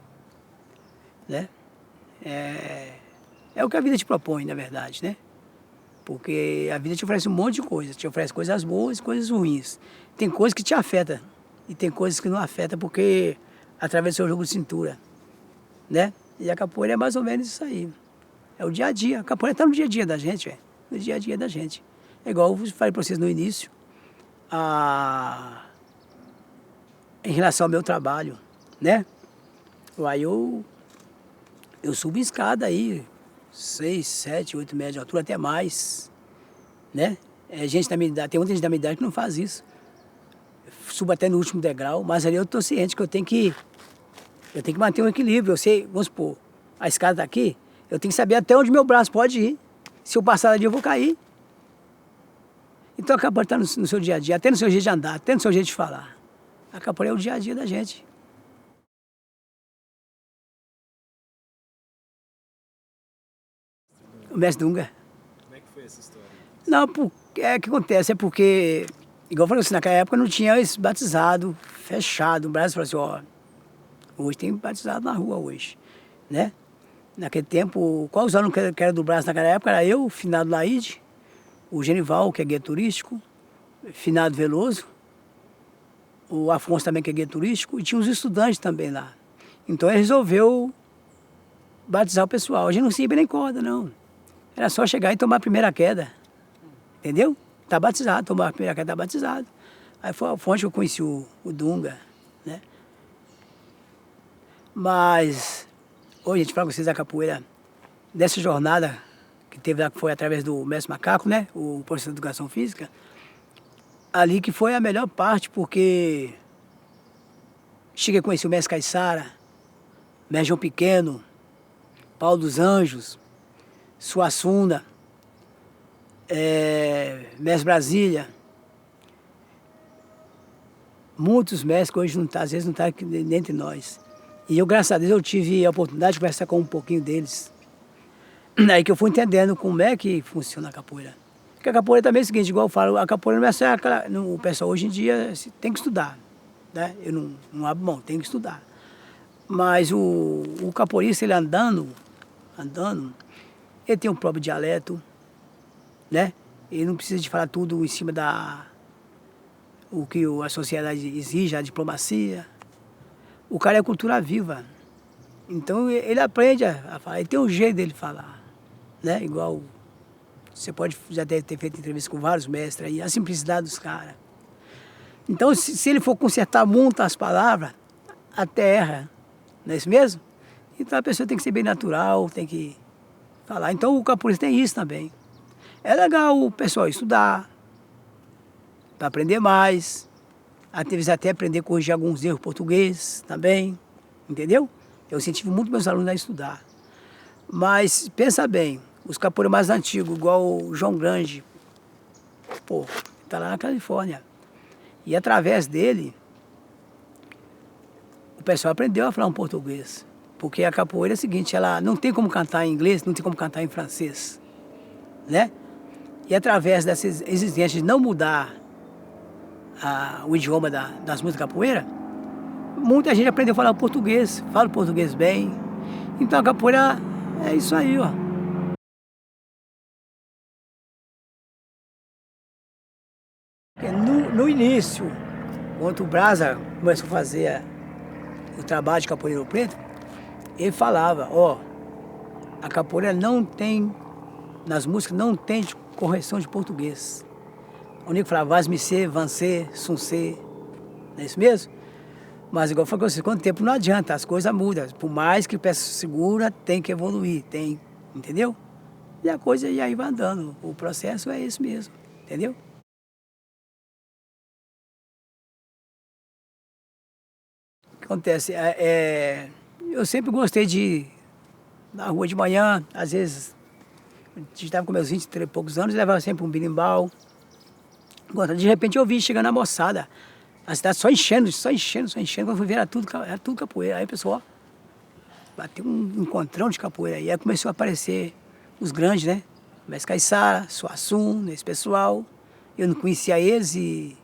né? É o que a vida te propõe, na verdade, né? Porque a vida te oferece um monte de coisas. Te oferece coisas boas e coisas ruins. Tem coisas que te afetam e tem coisas que não afetam porque através do seu jogo de cintura, né? E a capoeira é mais ou menos isso aí. É o dia a dia. A capoeira está no dia a dia da gente, velho. No dia a dia da gente. É igual eu falei para vocês no início, em relação ao meu trabalho, né? Aí eu subo escada aí, 6, 7, 8 metros de altura, até mais, né? Gente da minha idade, tem muita gente da minha idade que não faz isso. Subo até no último degrau, mas ali eu estou ciente que eu tenho que manter um equilíbrio. Eu sei, vamos supor, a escada está aqui, eu tenho que saber até onde meu braço pode ir. Se eu passar ali, eu vou cair. Então a capoeira está no seu dia a dia, até no seu jeito de andar, até no seu jeito de falar. A capoeira é o dia a dia da gente. O mestre Dunga. Como é que foi essa história? Não, o que acontece é porque, igual eu falei assim, naquela época não tinha esse batizado fechado. O Brasil falou assim, hoje tem batizado na rua hoje, né? Naquele tempo, qual os alunos que era do Brasil naquela época? Era eu, o finado Laide, o Genival, que é guia turístico, finado Veloso, o Afonso também, que é guia turístico, e tinha uns estudantes também lá. Então ele resolveu batizar o pessoal. A gente não sabia nem corda, não. Era só chegar e tomar a primeira queda. Entendeu? Tá batizado, tomar a primeira queda, tá batizado. Aí foi a fonte que eu conheci o Dunga, né? Mas hoje a gente fala com vocês da capoeira, dessa jornada que teve lá, que foi através do mestre Macaco, né? O professor de educação física. Ali que foi a melhor parte, porque cheguei a conhecer o mestre Caiçara, mestre João Pequeno, Paulo dos Anjos, Suassuna, mestre Brasília. Muitos mestres que hoje às vezes não estão aqui entre nós. E eu, graças a Deus, eu tive a oportunidade de conversar com um pouquinho deles. Aí que eu fui entendendo como é que funciona a capoeira. Porque a capoeira também é o seguinte, igual eu falo, a capoeira não é só aquela... O pessoal hoje em dia tem que estudar, né? Eu não abro mão, tem que estudar. Mas o capoeirista, ele andando, ele tem um próprio dialeto, né? Ele não precisa de falar tudo em cima o que a sociedade exige, a diplomacia. O cara é cultura viva. Então ele aprende a falar, ele tem um jeito dele falar, né? Igual você pode já deve ter feito entrevista com vários mestres aí, a simplicidade dos caras. Então se ele for consertar muito as palavras, até erra, não é isso mesmo? Então a pessoa tem que ser bem natural, tem que falar. Então o capoeirista tem isso também. É legal o pessoal estudar, para aprender mais, às vezes até aprender a corrigir alguns erros portugueses também, entendeu? Eu incentivo muito meus alunos a estudar. Mas pensa bem, os capoeiras mais antigos, igual o João Grande, pô, está lá na Califórnia. E através dele, o pessoal aprendeu a falar um português. porque a capoeira é o seguinte, ela não tem como cantar em inglês, não tem como cantar em francês, né? E através dessas exigências de não mudar o idioma das músicas capoeira, muita gente aprendeu a falar português, fala português bem. Então a capoeira é isso aí, ó. No início, quando o Brasa começou a fazer o trabalho de capoeira no preto, ele falava, ó, a capoeira não tem, nas músicas não tem correção de português. O único falava, vas-me-ser, van-ser, sun-ser, não é isso mesmo? Mas igual eu falei com você, com o tempo não adianta, as coisas mudam. Por mais que peça segura, tem que evoluir, tem, entendeu? E a coisa e aí vai andando, o processo é esse mesmo, entendeu? O que acontece? Eu sempre gostei de ir na rua de manhã, às vezes, a gente estava com meus 20 e poucos anos, levava sempre um berimbau. De repente eu vi chegando a moçada, a cidade só enchendo, quando eu fui ver era tudo capoeira. Aí o pessoal, bateu um encontrão de capoeira aí começou a aparecer os grandes, né? Mestre Caiçara, Suassum, esse pessoal. Eu não conhecia eles e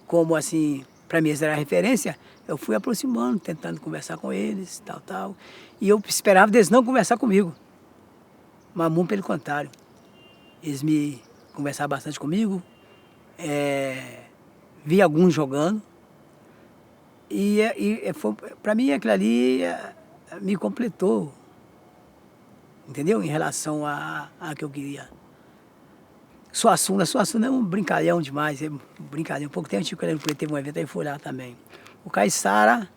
como assim, para mim eles eram referência, eu fui aproximando, tentando conversar com eles, tal. E eu esperava deles não conversar comigo. Mas muito pelo contrário. Eles me conversaram bastante comigo. Vi alguns jogando. E para mim aquilo ali me completou. Entendeu? Em relação a que eu queria. Suassuna é um brincalhão demais, é um brincalhão. Pouco tempo teve um evento aí, fui lá também. O Caiçara,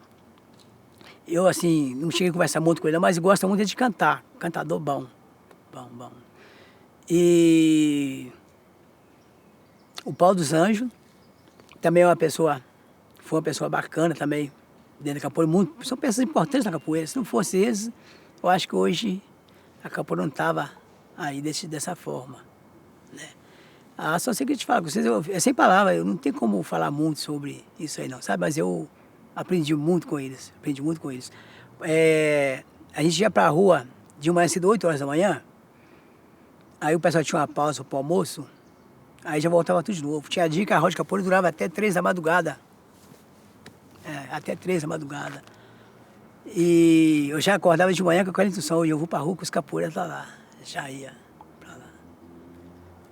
eu assim, não cheguei a conversar muito com ele, mas gosta muito de cantar, cantador bom. E o Paulo dos Anjos, também foi uma pessoa bacana também, dentro da capoeira, são peças importantes na capoeira. Se não fosse eles, eu acho que hoje a capoeira não estava aí dessa forma, né? Só sei que eu te falo, é sem palavras, eu não tenho como falar muito sobre isso aí não, sabe? Mas eu aprendi muito com eles, a gente ia pra rua de manhã cedo, 8 horas da manhã, aí o pessoal tinha uma pausa pro almoço, aí já voltava tudo de novo. Tinha dia que a roda de capoeira durava até 3 da madrugada. Até 3 da madrugada. E eu já acordava de manhã com aquela intuição, e eu vou pra rua com os capoeiras lá, já ia pra lá.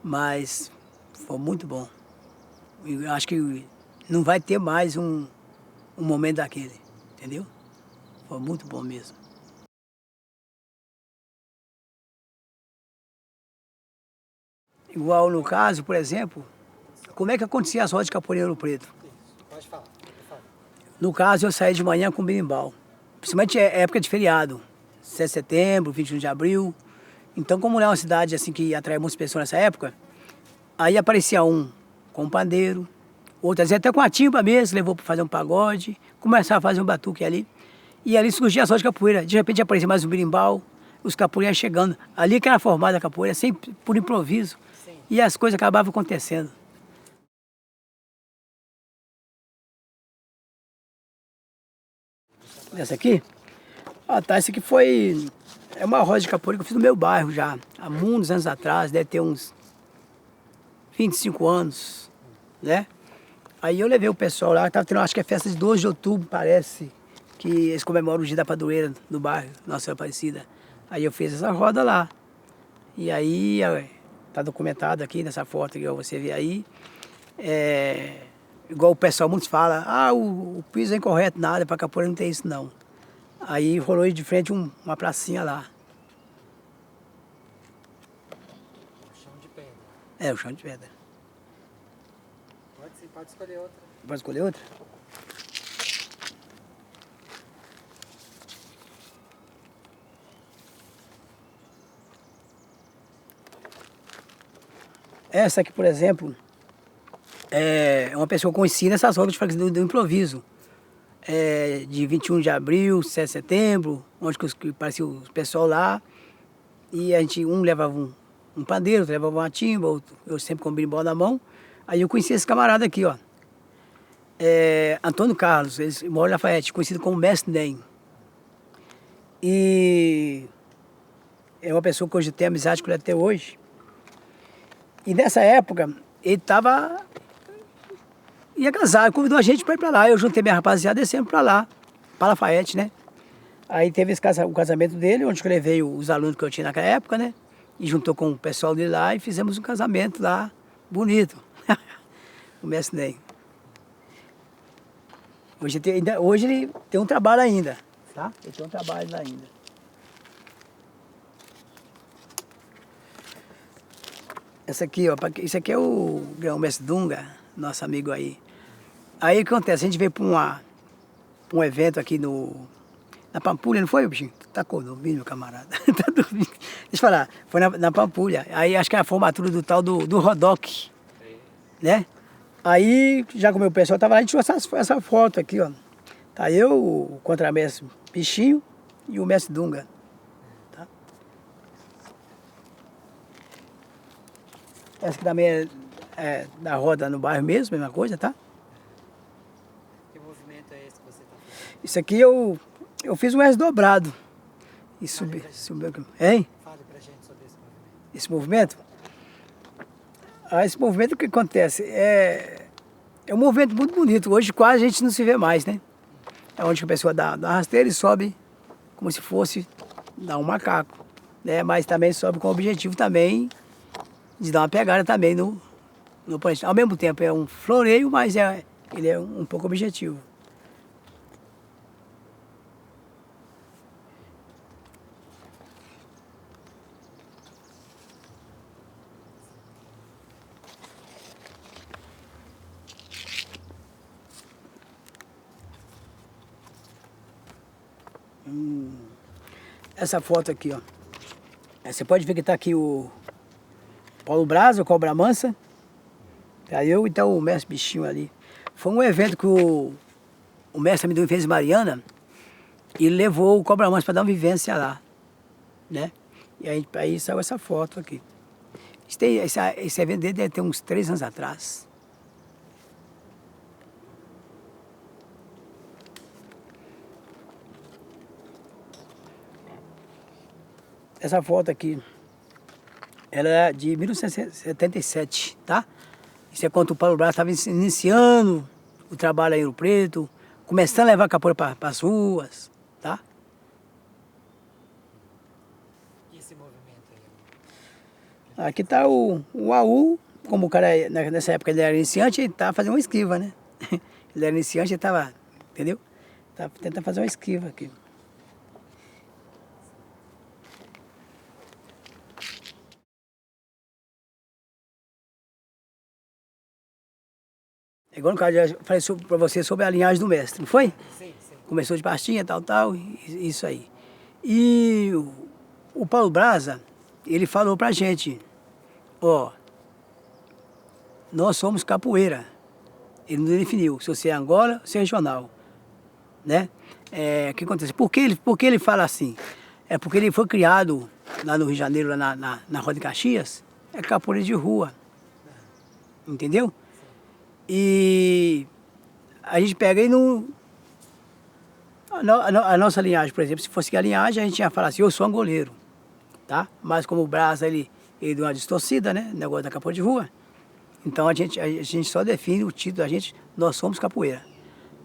Mas foi muito bom. Eu acho que não vai ter mais um momento daquele, entendeu? Foi muito bom mesmo. Igual no caso, por exemplo, como é que acontecia as rodas de capoeira no Preto? Pode falar. No caso, eu saí de manhã com berimbau. Principalmente época de feriado, 7 de setembro, 21 de abril. Então, como é uma cidade assim que atrai muitas pessoas nessa época, aí aparecia um com um pandeiro, outro às vezes até com a timba mesmo, levou para fazer um pagode, começava a fazer um batuque ali. E ali surgia as rodas de capoeira. De repente aparecia mais um berimbau, os capoeiras chegando. Ali que era formada a capoeira, sempre por improviso. Sim. E as coisas acabavam acontecendo. Essa aqui? Essa aqui é uma roda de capoeira que eu fiz no meu bairro já, há muitos anos atrás, deve ter uns 25 anos, né? Aí eu levei o pessoal lá, estava tendo, acho que é festa de 12 de outubro, parece, que eles comemoram o dia da padroeira do bairro, Nossa Senhora Aparecida. Aí eu fiz essa roda lá. E aí, tá documentado aqui nessa foto que você vê aí. Igual o pessoal, muitos falam, o piso é incorreto, nada, para capoeira não tem isso não. Aí rolou de frente uma pracinha lá. O chão de pedra. O chão de pedra. Pode escolher outra. Pode escolher outra? Essa aqui, por exemplo, é uma pessoa conhecida nessas rodas do improviso. De 21 de abril, 7 de setembro, onde que aparecia o pessoal lá. E a gente, um levava um pandeiro, outro levava uma timba, outro, eu sempre com o berimbau na mão. Aí eu conheci esse camarada aqui, ó. Antônio Carlos, ele mora em Lafayette, conhecido como Mestre Nem. E é uma pessoa que hoje tem amizade com ele até hoje. E nessa época, ele ia casar, convidou a gente para ir para lá. Eu juntei minha rapaziada e descemos para lá, para Lafayette, né? Aí teve o casamento dele, onde eu levei os alunos que eu tinha naquela época, né? E juntou com o pessoal dele lá e fizemos um casamento lá, bonito. O mestre Ney. Hoje ele tem um trabalho ainda, tá? Ele tem um trabalho lá ainda. Essa aqui, ó, isso aqui é o Grão-Mestre Dunga, nosso amigo aí. Aí o que acontece? A gente veio para um evento aqui na Pampulha, não foi, bichinho? Tu tá dormindo, meu camarada? Tá dormindo. Deixa eu falar, foi na Pampulha. Aí acho que é a formatura do tal do Rodoc, né? Aí, já como o pessoal tava lá, a gente tirou essa foto aqui, ó. Tá eu, o contramestre Bichinho e o mestre Dunga. Tá? Essa aqui também é da roda no bairro mesmo, mesma coisa, tá? Que movimento é esse que você está fazendo? Isso aqui eu fiz um S dobrado. E subiu aqui. Hein? Fale pra gente sobre esse movimento. Esse movimento? Esse movimento, o que acontece? É um movimento muito bonito. Hoje quase a gente não se vê mais, né? É onde a pessoa dá uma rasteira e sobe como se fosse dar um macaco, né? Mas também sobe com o objetivo também de dar uma pegada também no oponente. Ao mesmo tempo é um floreio, mas ele é um pouco objetivo. Essa foto aqui, ó. Você pode ver que tá aqui o Paulo Braza, o Cobra Mansa. Tá eu e tá o mestre Bichinho ali. Foi um evento que o mestre Amendoim fez em Mariana e levou o Cobra Mansa para dar uma vivência lá, né? E aí saiu essa foto aqui. Esse evento dele deve ter uns 3 anos atrás. Essa foto aqui, ela é de 1977, tá? Isso é quando o Paulo Braza estava iniciando o trabalho aí em Rio Preto, começando a levar a capoeira para as ruas, tá? E esse movimento aí? Aqui tá o AU, como o cara nessa época ele era iniciante, ele tava fazendo uma esquiva, né? Ele era iniciante, ele tava, entendeu? Tava tentando fazer uma esquiva aqui. É igual no caso, eu falei para você sobre a linhagem do mestre, não foi? Sim, sim. Começou de pastinha, tal, isso aí. E o Paulo Braza, ele falou pra gente, ó, nós somos capoeira. Ele não definiu se você é Angola ou se é regional, né? O que acontece? Por que ele fala assim? É porque ele foi criado lá no Rio de Janeiro, lá na Roda de Caxias, é capoeira de rua, entendeu? E a gente pega e não... A nossa linhagem, por exemplo, se fosse a linhagem, a gente ia falar assim, eu sou angoleiro, tá? Mas como o Braza, ele deu uma distorcida, né? Negócio da capoeira de rua. Então a gente só define o título da gente, nós somos capoeira.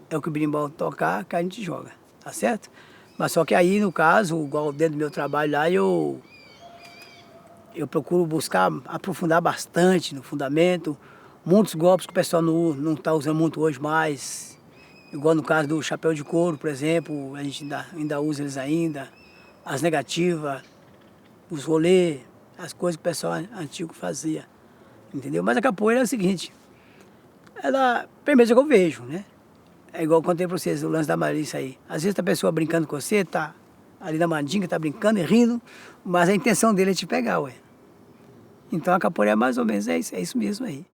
É o que o berimbau tocar, que a gente joga, tá certo? Mas só que aí, no caso, igual dentro do meu trabalho lá, eu procuro buscar aprofundar bastante no fundamento, muitos golpes que o pessoal não está usando muito hoje mais, igual no caso do chapéu de couro, por exemplo, a gente ainda usa eles ainda, as negativas, os rolês, as coisas que o pessoal antigo fazia, entendeu? Mas a capoeira é o seguinte, ela, primeiro que eu vejo, né? É igual eu contei para vocês o lance da Marissa aí. Às vezes a pessoa brincando com você, tá ali na mandinga, tá brincando e rindo, mas a intenção dele é te pegar, ué. Então a capoeira é mais ou menos é isso mesmo aí.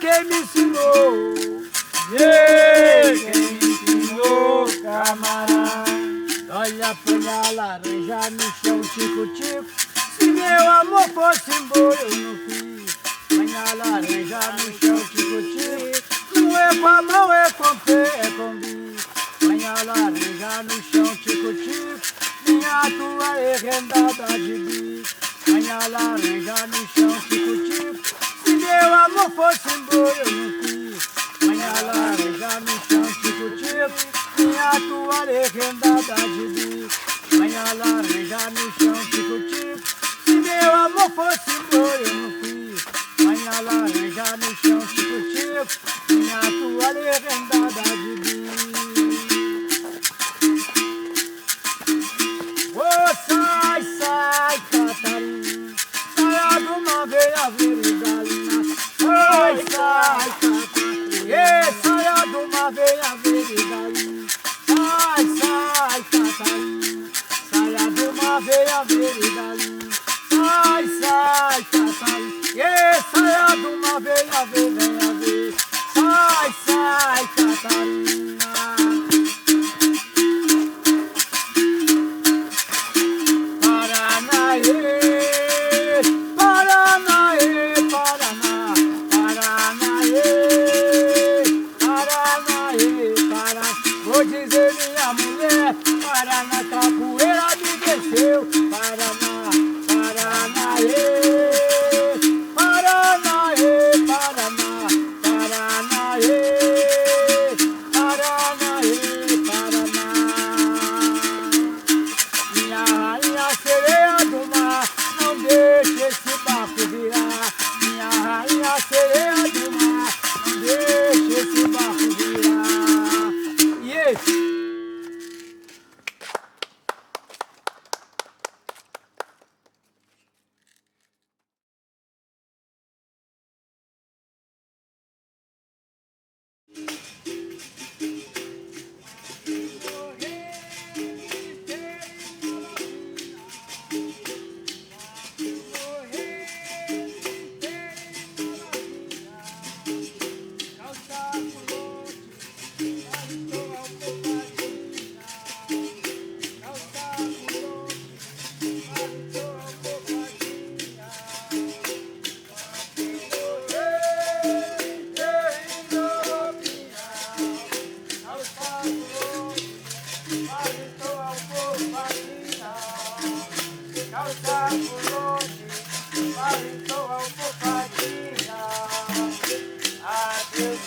quem me ensinou. Quem me ensinou, camarada. Olha, põe a laranja no chão, tico-tico. Se meu amor fosse embora, eu não fiz. Põe a laranja no chão, tico-tico. Não é com a mão, é com pé, é com bico. Põe a laranja no chão, tico-tico. Minha tua é rendada de bico. Põe a laranja no chão, tico-tico. Se meu amor fosse embora, eu não fiz. Põe a laranja no chão, tico-tico. Minha tua é rendada de bico. Põe a laranja no chão, tico-tico. Se meu amor fosse embora, eu não fiz. Põe a laranja no chão, tico-tico. Minha tua é rendada de bico. Oh, sai, sai, Catarina. Saia de uma veia virilina. Sai, sai, Catarina. Saia de uma veia virilina. Sai, sai, Catarina. Saia de uma veia virilina. Sai, sai, Catarina. Saia de uma veia virilina. Sai, sai, Catarina. Paranaê, Paranaê, Paraná, Paranaê, Paranaê, Paraná. Vou dizer minha mulher, Paraná, capoeira me desceu. Paraná, Paranaê, Paranaê, Paraná, Paranaê, Paranaê, Paraná. Minha rainha sereia do mar, não deixe esse barco virar. Minha rainha sereia do mar, não deixe esse barco virar. Yeah. Adeus,